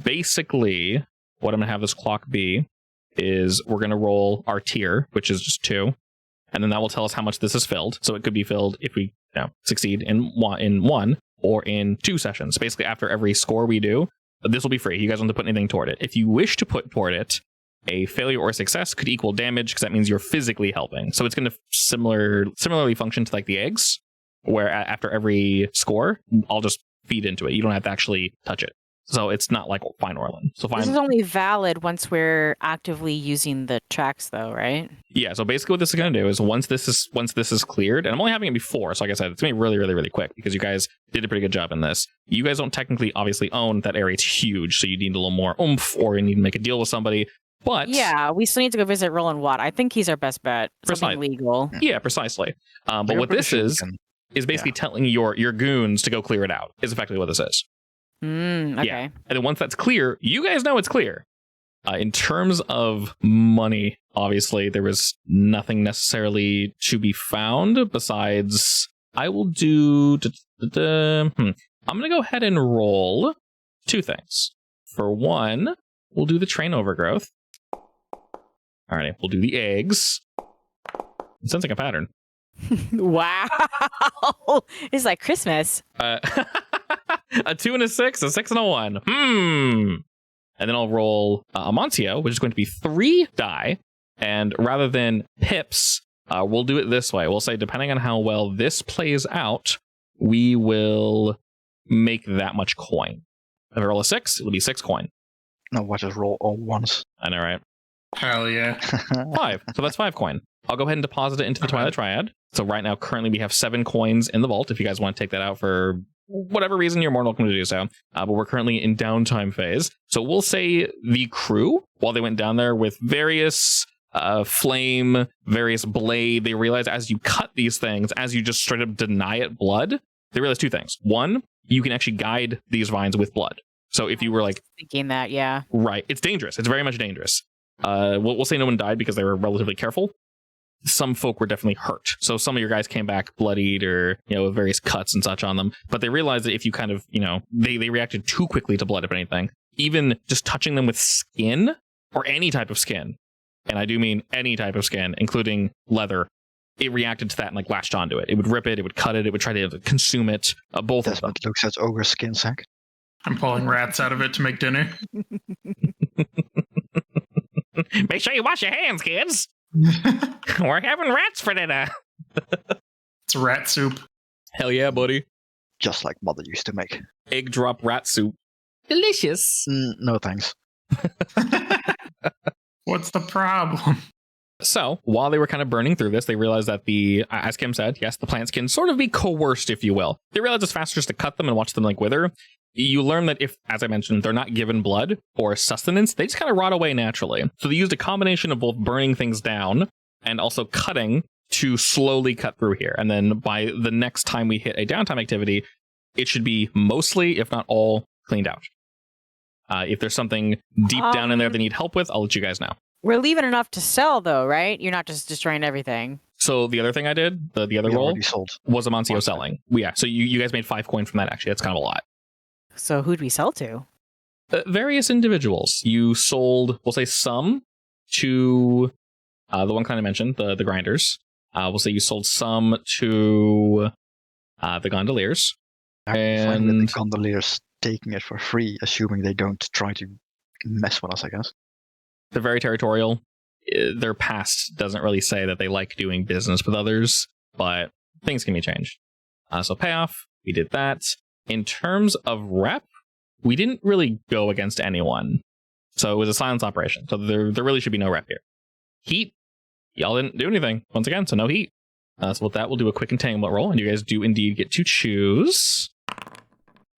Basically, what I'm gonna have this clock be is we're gonna roll our tier, which is just 2, and then that will tell us how much this is filled. So it could be filled if we succeed in one or in 2 sessions. Basically, after every score we do, this will be free. You guys don't have to put anything toward it. If you wish to put toward it, a failure or success could equal damage because that means you're physically helping. So it's going to similarly function to like the eggs, where after every score, I'll just feed into it. You don't have to actually touch it. So it's not like Fine Orland. So This is only valid once we're actively using the tracks, though, right? Yeah. So basically, what this is going to do is once this is cleared, and I'm only having it before, so like I said, it's going to be really, really, really quick because you guys did a pretty good job in this. You guys don't technically, obviously, own that area. It's huge, so you need a little more oomph, or you need to make a deal with somebody. But Yeah, we still need to go visit Roland Watt. I think he's our best bet. Something legal. Yeah, precisely. But I'm what pretty this sure we is can- basically telling your goons to go clear it out. Is effectively what this is. Okay. Yeah. And then once that's clear, you guys know it's clear. In terms of money, obviously, there was nothing necessarily to be found besides I will do... I'm going to go ahead and roll 2 things. For one, we'll do the train overgrowth. Alrighty, we'll do the eggs. It sounds like a pattern. Wow. It's like Christmas. A 2 and a 6, a 6 and a 1. And then I'll roll Amontio, which is going to be 3 die. And rather than pips, we'll do it this way. We'll say, depending on how well this plays out, we will make that much coin. If I roll a 6, it'll be 6 coin. No, what just roll all once. I know, right? Hell yeah. 5. So that's 5 coin. I'll go ahead and deposit it into the Twilight Triad. So right now, currently, we have 7 coins in the vault. If you guys want to take that out for whatever reason, you're more than welcome to do so. But we're currently in downtime phase. So we'll say the crew, while they went down there with various flame, various blade, they realized as you cut these things, as you just straight up deny it blood, they realized 2 things. One, you can actually guide these vines with blood. So if you were like... Thinking that, yeah. Right. It's dangerous. It's very much dangerous. We'll say no one died because they were relatively careful. Some folk were definitely hurt. So some of your guys came back bloodied or, with various cuts and such on them. But they realized that if you kind of, they reacted too quickly to blood, if anything, even just touching them with skin or any type of skin, and I do mean any type of skin, including leather, it reacted to that and latched onto it. It would rip it, it would cut it, it would try to consume it, both of them. Desmond looks at Ogre's skin sack. I'm pulling rats out of it to make dinner. Make sure you wash your hands, kids. We're having rats for dinner. It's rat soup. Hell yeah, buddy. Just like Mother used to make. Egg drop rat soup. Delicious. No thanks. What's the problem? So, while they were kind of burning through this, they realized that as Kim said, yes, the plants can sort of be coerced, if you will. They realized it's faster just to cut them and watch them wither. You learn that if, as I mentioned, they're not given blood or sustenance, they just kind of rot away naturally. So they used a combination of both burning things down and also cutting to slowly cut through here. And then by the next time we hit a downtime activity, it should be mostly, if not all, cleaned out. If there's something deep down in there they need help with, I'll let you guys know. We're leaving enough to sell, though, right? You're not just destroying everything. So the other thing I did, the other We roll, already sold. was Amontio selling. Yeah, so you guys made 5 coin from that, actually. That's kind of a lot. So who'd we sell to? Various individuals. You sold, we'll say, some to the one kind I mentioned, the grinders. We'll say you sold some to the gondoliers. I'm fine with the gondoliers taking it for free, assuming they don't try to mess with us, I guess. They're very territorial. Their past doesn't really say that they like doing business with others, but things can be changed. So payoff, we did that. In terms of rep, we didn't really go against anyone. So it was a silence operation. So there really should be no rep here. Heat, y'all didn't do anything. Once again, so no heat. So with that, we'll do a quick entanglement roll, and you guys do indeed get to choose.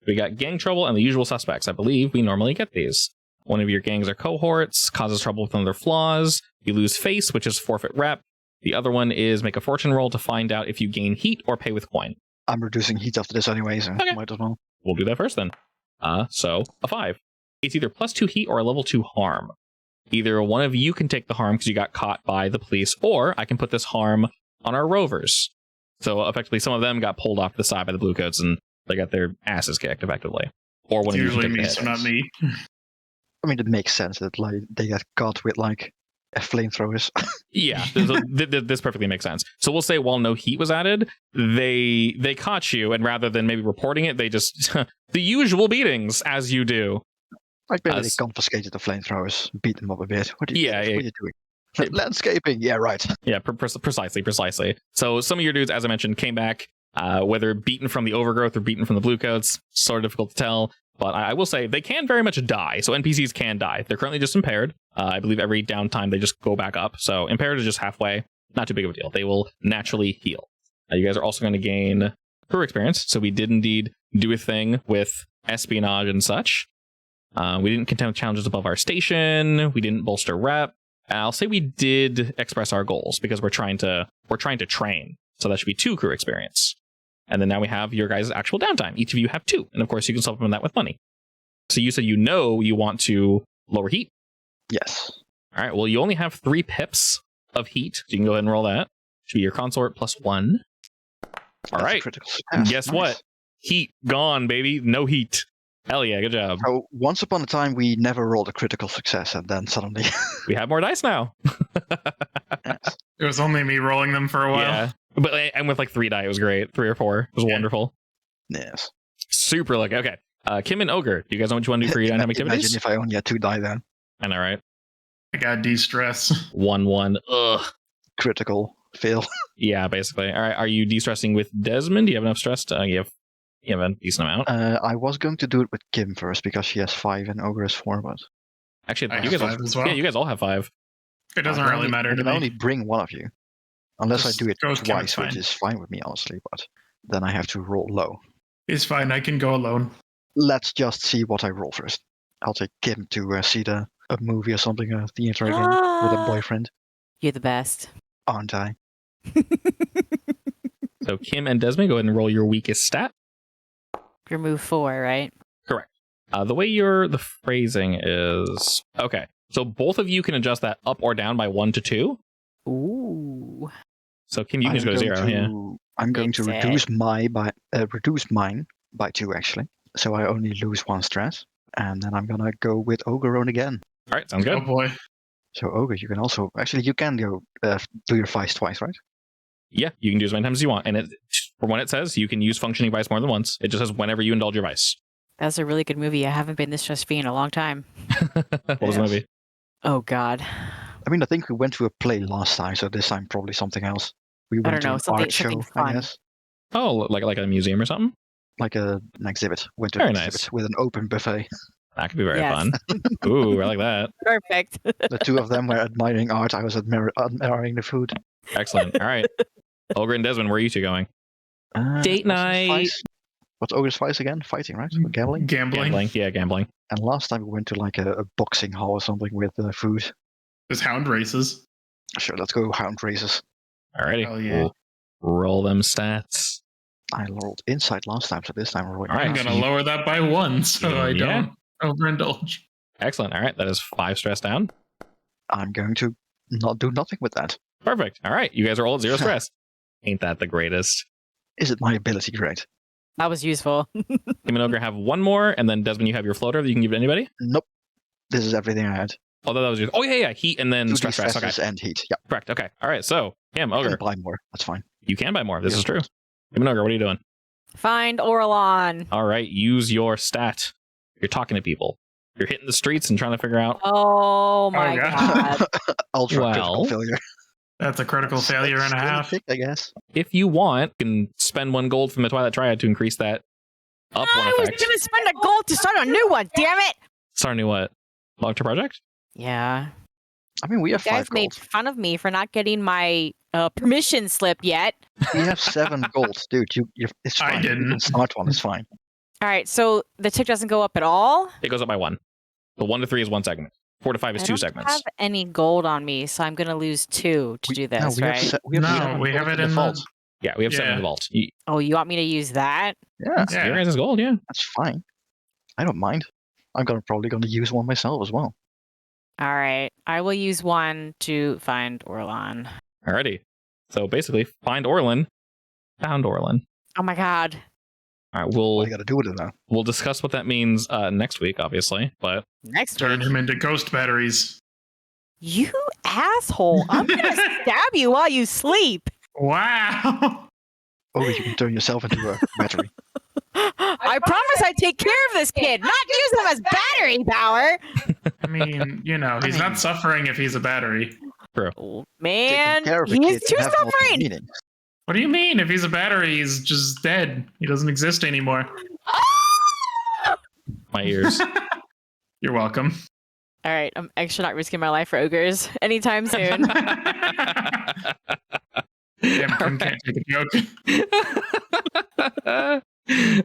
We got gang trouble and the usual suspects. I believe we normally get these. One of your gangs or cohorts causes trouble with another flaws. You lose face, which is forfeit rep. The other one is make a fortune roll to find out if you gain heat or pay with coin. I'm reducing heat after this anyway, so Okay. might as well. We'll do that first then. So a 5. It's either +2 heat or a level 2 harm. Either one of you can take the harm because you got caught by the police, or I can put this harm on our rovers. So effectively, some of them got pulled off the side by the bluecoats and they got their asses kicked effectively. Or one It's of you can usually take the me, hit. so not me. I mean, it makes sense that like they get caught with like flamethrowers. Yeah, this perfectly makes sense. So we'll say while no heat was added, they caught you, and rather than maybe reporting it, they just the usual beatings as you do. Like maybe they confiscated the flamethrowers, beat them up a bit. What are you doing? Landscaping, yeah, right. Yeah, precisely. So some of your dudes, as I mentioned, came back, whether beaten from the overgrowth or beaten from the bluecoats. Sort of difficult to tell. But I will say they can very much die. So NPCs can die. They're currently just impaired. I believe every downtime they just go back up. So impaired is just halfway. Not too big of a deal. They will naturally heal. You guys are also going to gain crew experience. So we did indeed do a thing with espionage and such. We didn't contend with challenges above our station. We didn't bolster rep. I'll say we did express our goals because we're trying to train. So that should be 2 crew experience. And then now we have your guys' actual downtime. Each of you have 2. And of course, you can supplement that with money. So you said you want to lower heat? Yes. All right. Well, you only have 3 pips of heat. So you can go ahead and roll that. Should be your consort +1. All right. Guess what? Heat gone, baby. No heat. Hell yeah. Good job. So once upon a time, we never rolled a critical success, and then suddenly... we have more dice now. Yes. It was only me rolling them for a while. Yeah. But and with like 3 die, it was great. 3 or 4. It was wonderful. Yes. Super lucky. Okay. Kim and Ogre, do you guys know what you want to do for your dynamic activities? Imagine if I only had 2 die then. I know, right? I got de-stress. 1-1. Ugh. Critical fail. Yeah, basically. All right. Are you de-stressing with Desmond? Do you have enough stress? You have a decent amount. I was going to do it with Kim first because she has 5 and Ogre has 4, but... Actually, I you have guys 5 as well. Yeah, you guys all have 5. It doesn't really matter to I can me. only bring one of you. Unless Just I do it goes Kim, twice, it's fine. which is fine with me, honestly, but then I have to roll low. It's fine. I can go alone. Let's just see what I roll first. I'll take Kim to see a movie or something, a theater again, with a boyfriend. You're the best. Aren't I? So Kim and Desmond, go ahead and roll your weakest stat. Remove 4, right? Correct. The way the phrasing is... Okay. So both of you can adjust that up or down by 1 to 2. Ooh. So Kim, you can just go to 0. Yeah. I'm going to Exact. reduce mine by 2, actually. So I only lose 1 stress. And then I'm going to go with Ogre again. All right. Sounds good. Oh boy. So Ogre, you can also... Actually, you can go do your vice twice, right? Yeah, you can do as many times as you want. And for when it says you can use functioning vice more than once, it just says whenever you indulge your vice. That's a really good movie. I haven't been this stress-free in a long time. What was the Yes. movie? Oh, God. I mean, I think we went to a play last time, so this time probably something else. We went don't to know, an something- art show, something I fun. guess. Oh, like a museum or something? Like an exhibit. Went to Very an nice. exhibit with an open buffet. That could be very Yes. fun. Ooh, I like that. Perfect. The 2 of them were admiring art. I was admiring the food. Excellent. All right. Ogre and Desmond, where are you 2 going? Date what's his night. vice? What's Ogre's vice again? Fighting, right? Gambling? Gambling. Yeah, gambling. And last time we went to like a boxing hall or something with food. There's hound races. Sure, let's go hound races. Alrighty. Hell yeah. We'll roll them stats. I rolled inside last time, so this time we're rolling. All right. I'm so gonna you- lower that by 1 so I Yeah. don't overindulge. Excellent. All right. That is 5 stress down. I'm going to not do nothing with that. Perfect. All right. You guys are all at 0 stress. Ain't that the greatest? Is it my ability great? That was useful. Kim and Ogre have one more, and then Desmond, you have your floater that you can give to anybody. Nope. This is everything I had. Oh, that was yours. Oh yeah, heat and then 2D stress. Okay, stresses and heat. Yeah. correct. Okay, all right. So Kim, I Ogre, can buy more. That's fine. you can buy more. This Yeah. is true. Kim and Ogre, what are you doing? Find Orlon. All right, use your stat. You're talking to people. You're hitting the streets and trying to figure out. Oh my God. god. Ultra Well, critical failure. That's a critical failure and a Still half. pick, I guess. If you want, you can spend 1 gold from the Twilight Triad to increase that up one I was effect. gonna spend a gold to start a new one, damn it! Start a new what? Long-term project? Yeah. I mean, we have You guys 5 made gold. fun of me for not getting my permission slip yet. We have 7 gold, dude. It's I fine. didn't. You can start one. It's fine. All right, so the tick doesn't go up at all. It goes up by 1. The 1 to 3 is 1 segment. 4 to 5 is I 2 don't segments. have any gold on me, so I'm gonna lose 2 to do this, we right? Have we have No, 7 we gold have it in in the the- vault. Yeah, we have 7 in Yeah. the vault. Oh, you want me to use that? Yeah, Yeah. Your guys' gold, yeah. that's fine. I don't mind. I'm probably gonna use one myself as well. All right, I will use 1 to find Orlon. Alrighty. So basically, find Orlin. Found Orlin. Oh my god. All right, What we'll do you gotta do with it now? we'll discuss what that means next week, obviously. But Next Turn week. him into ghost batteries. You asshole. I'm gonna stab you while you sleep. Wow. Oh, you can turn yourself into a battery. I promise I take care of this kid, not use him as battery power. I mean, he's not suffering if he's a battery. Oh, man, Taking care of a he's kid too can have multiple suffering. meanings. What do you mean? If he's a battery, he's just dead. He doesn't exist anymore. my ears. You're welcome. All right, I'm actually not risking my life for ogres anytime soon. Kim can't take a joke.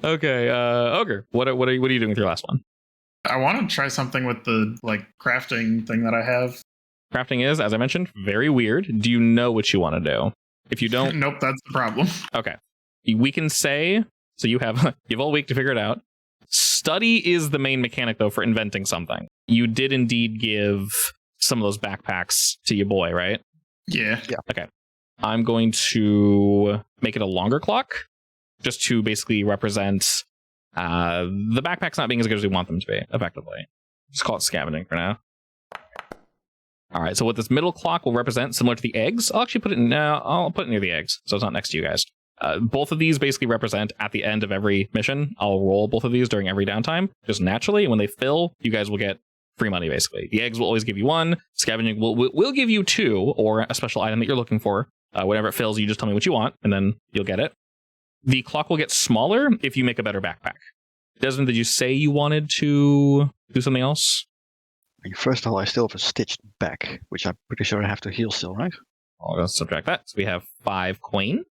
Okay, Ogre, what are you doing with your last one? I want to try something with the crafting thing that I have. Crafting is, as I mentioned, very weird. Do you know what you want to do? If you don't, Nope, that's the problem. okay. We can say, so you have all week to figure it out. Study is the main mechanic, though, for inventing something. You did indeed give some of those backpacks to your boy, right? Yeah. I'm going to make it a longer clock, just to basically represent the backpacks not being as good as we want them to be, effectively. Just call it scavenging for now. All right, so what this middle clock will represent, similar to the eggs, I'll actually put it near the eggs, so it's not next to you guys. Both of these basically represent at the end of every mission. I'll roll both of these during every downtime, just naturally. When they fill, you guys will get free money, basically. The eggs will always give you 1. Scavenging will give you 2, or a special item that you're looking for. Whenever it fills, you just tell me what you want, and then you'll get it. The clock will get smaller if you make a better backpack. Desmond, did you say you wanted to do something else? I mean, first of all, I still have a stitched back, which I'm pretty sure I have to heal still, right? I'll go subtract that. So we have 5 coin.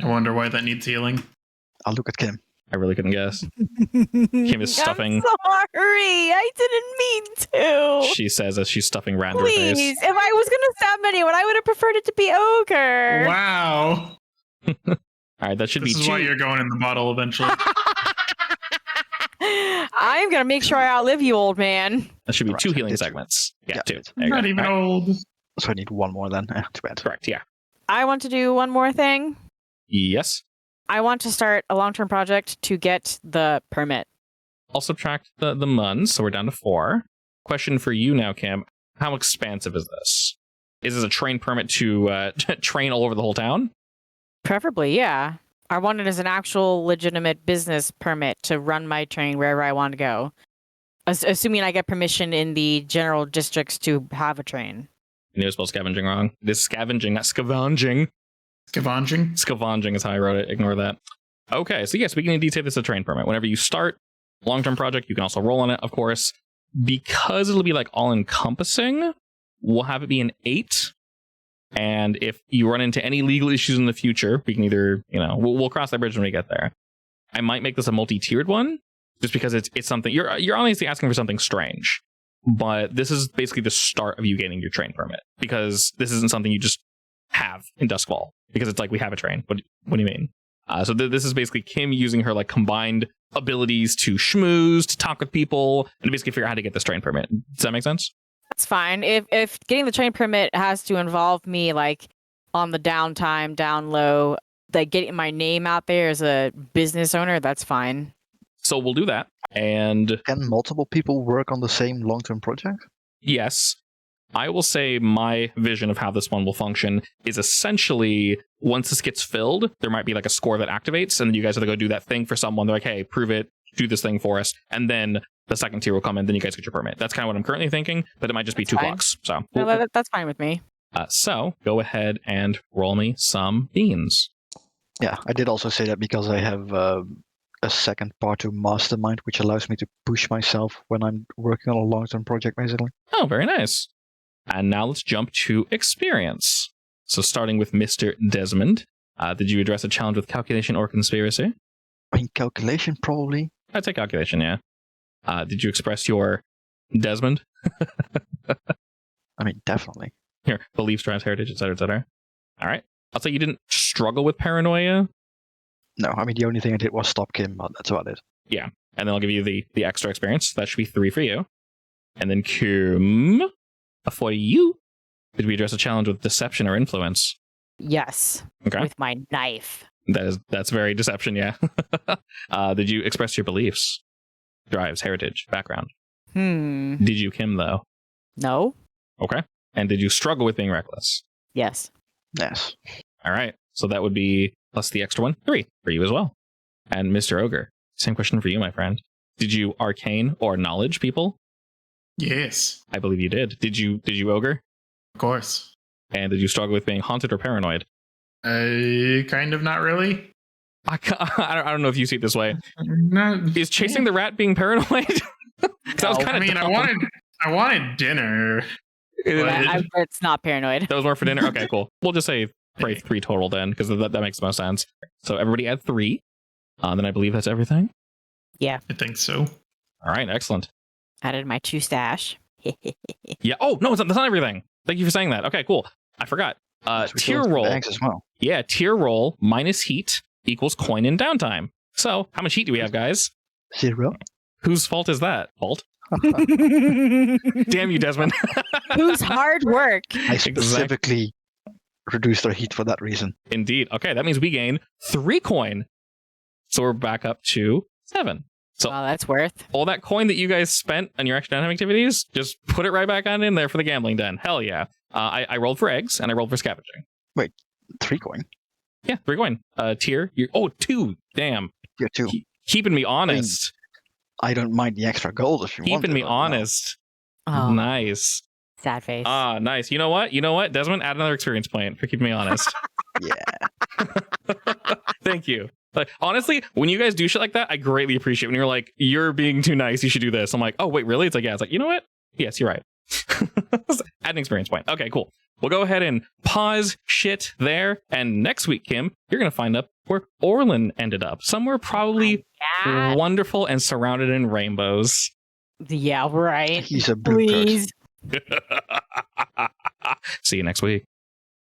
I wonder why that needs healing. I'll look at Kim. I really couldn't guess. Kim is stuffing. I'm sorry, I didn't mean to. She says as she's stuffing rat into her Please, face. if I was gonna stab anyone, I would have preferred it to be ogre. Wow. All right, that should This be is 2. why you're going in the bottle eventually. I'm gonna make sure I outlive you, old man. That should be Right, 2 so healing did you- segments. Yeah, Yeah, 2. did. There you Not go. even All right, old. So I need 1 more then. Too bad. correct, yeah. I want to do one more thing. Yes. I want to start a long-term project to get the permit. I'll subtract the muns, so we're down to 4. Question for you now, Kim. How expansive is this? Is this a train permit to train all over the whole town? Preferably, yeah. I want it as an actual legitimate business permit to run my train wherever I want to go. Assuming I get permission in the general districts to have a train. You knew I spelled scavenging wrong. This is scavenging, not scavenging. Scavenging. Scavenging is how I wrote it. Ignore that. Okay, so yes, we can indeed say this is a train permit. Whenever you start long-term project, you can also roll on it, of course. Because it'll be all-encompassing, we'll have it be an 8. And if you run into any legal issues in the future, we can either, we'll cross that bridge when we get there. I might make this a multi-tiered one, just because it's something you're honestly asking for something strange. But this is basically the start of you getting your train permit, because this isn't something you just have in Duskfall, because it's like, we have a train. What do you mean? So this is basically Kim using her combined abilities to schmooze, to talk with people, and to basically figure out how to get this train permit. Does that make sense? That's fine. If getting the train permit has to involve me on the downtime, down low, like getting my name out there as a business owner, that's fine. So we'll do that. And Can multiple people work on the same long-term project? yes, I will say my vision of how this one will function is essentially once this gets filled, there might be like a score that activates, and then you guys have to go do that thing for someone. They're like, hey, prove it, do this thing for us. And then the second tier will come in, then you guys get your permit. That's kind of what I'm currently thinking, but it might just be That's 2 fine. clocks. So, No, that's fine with me. so go ahead and roll me some beans. Yeah, I did also say that because I have a second part to mastermind, which allows me to push myself when I'm working on a long-term project, basically. Oh, very nice. And now let's jump to experience. So starting with Mr. Desmond, did you address a challenge with calculation or conspiracy? I mean, calculation, probably. I'd say calculation, yeah. Did you express your Desmond? I mean, definitely. Your beliefs, drives, heritage, etc., etc. All right. I'll say you didn't struggle with paranoia. No, I mean, the only thing I did was stop Kim, but that's about it. Yeah. And then I'll give you the extra experience. That should be 3 for you. And then Kim, for you, did we address a challenge with deception or influence? Yes. Okay. With my knife. That's very deception, yeah. Did you express your beliefs? Drives, heritage, background. Did you, Kim, though? No. Okay. And did you struggle with being reckless? Yes. Yes. All right. So that would be plus the extra one, 3 for you as well. And Mr. Ogre, same question for you, my friend. Did you arcane or knowledge people? Yes, I believe you did. Did you Ogre? of course. And did you struggle with being haunted or paranoid? Kind of not really. I don't know if you see it this way. No, Is chasing the rat being paranoid? 'Cause that was No. kind I of mean, I wanted dinner. But- It's not paranoid. That was more for dinner? Okay, cool. We'll just say 3 total then, because that makes the most sense. So everybody add 3. Then I believe that's everything. I think so. All right, excellent. Added my 2 stash. Yeah. Oh, no, that's not everything. Thank you for saying that. Okay, cool. I forgot. So we Tier go into roll. bags as well. Yeah, tier roll minus heat equals coin in downtime. So how much heat do we have, guys? 0. Whose fault is that? Fault? Damn you, Desmond. Whose hard work? I specifically reduced our heat for that reason. Indeed. Okay, that means we gain 3 coin. So we're back up to 7. So Well, that's worth. all that coin that you guys spent on your extra downtime activities, just put it right back on in there for the gambling den. Hell yeah. I rolled for eggs and I rolled for scavenging. 3 coin. Yeah, 3 coin. Tier. 2. Damn. Tier 2. Keeping me honest. I don't mind the extra gold if you want. Keeping me honest. Oh, Nice. sad face. Nice. You know what? Desmond, add another experience point for keeping me honest. Yeah. Thank you. Like, honestly, when you guys do shit like that, I greatly appreciate when you're like, you're being too nice, you should do this. I'm like, oh, wait, really? It's like, yeah. It's like, you know what? Yes, you're right. Add an experience point. Okay, cool. We'll go ahead and pause shit there. And next week, Kim, you're going to find out where Orlin ended up. Somewhere probably Yeah. wonderful and surrounded in rainbows. Yeah, right. He's a blue Please. See you next week.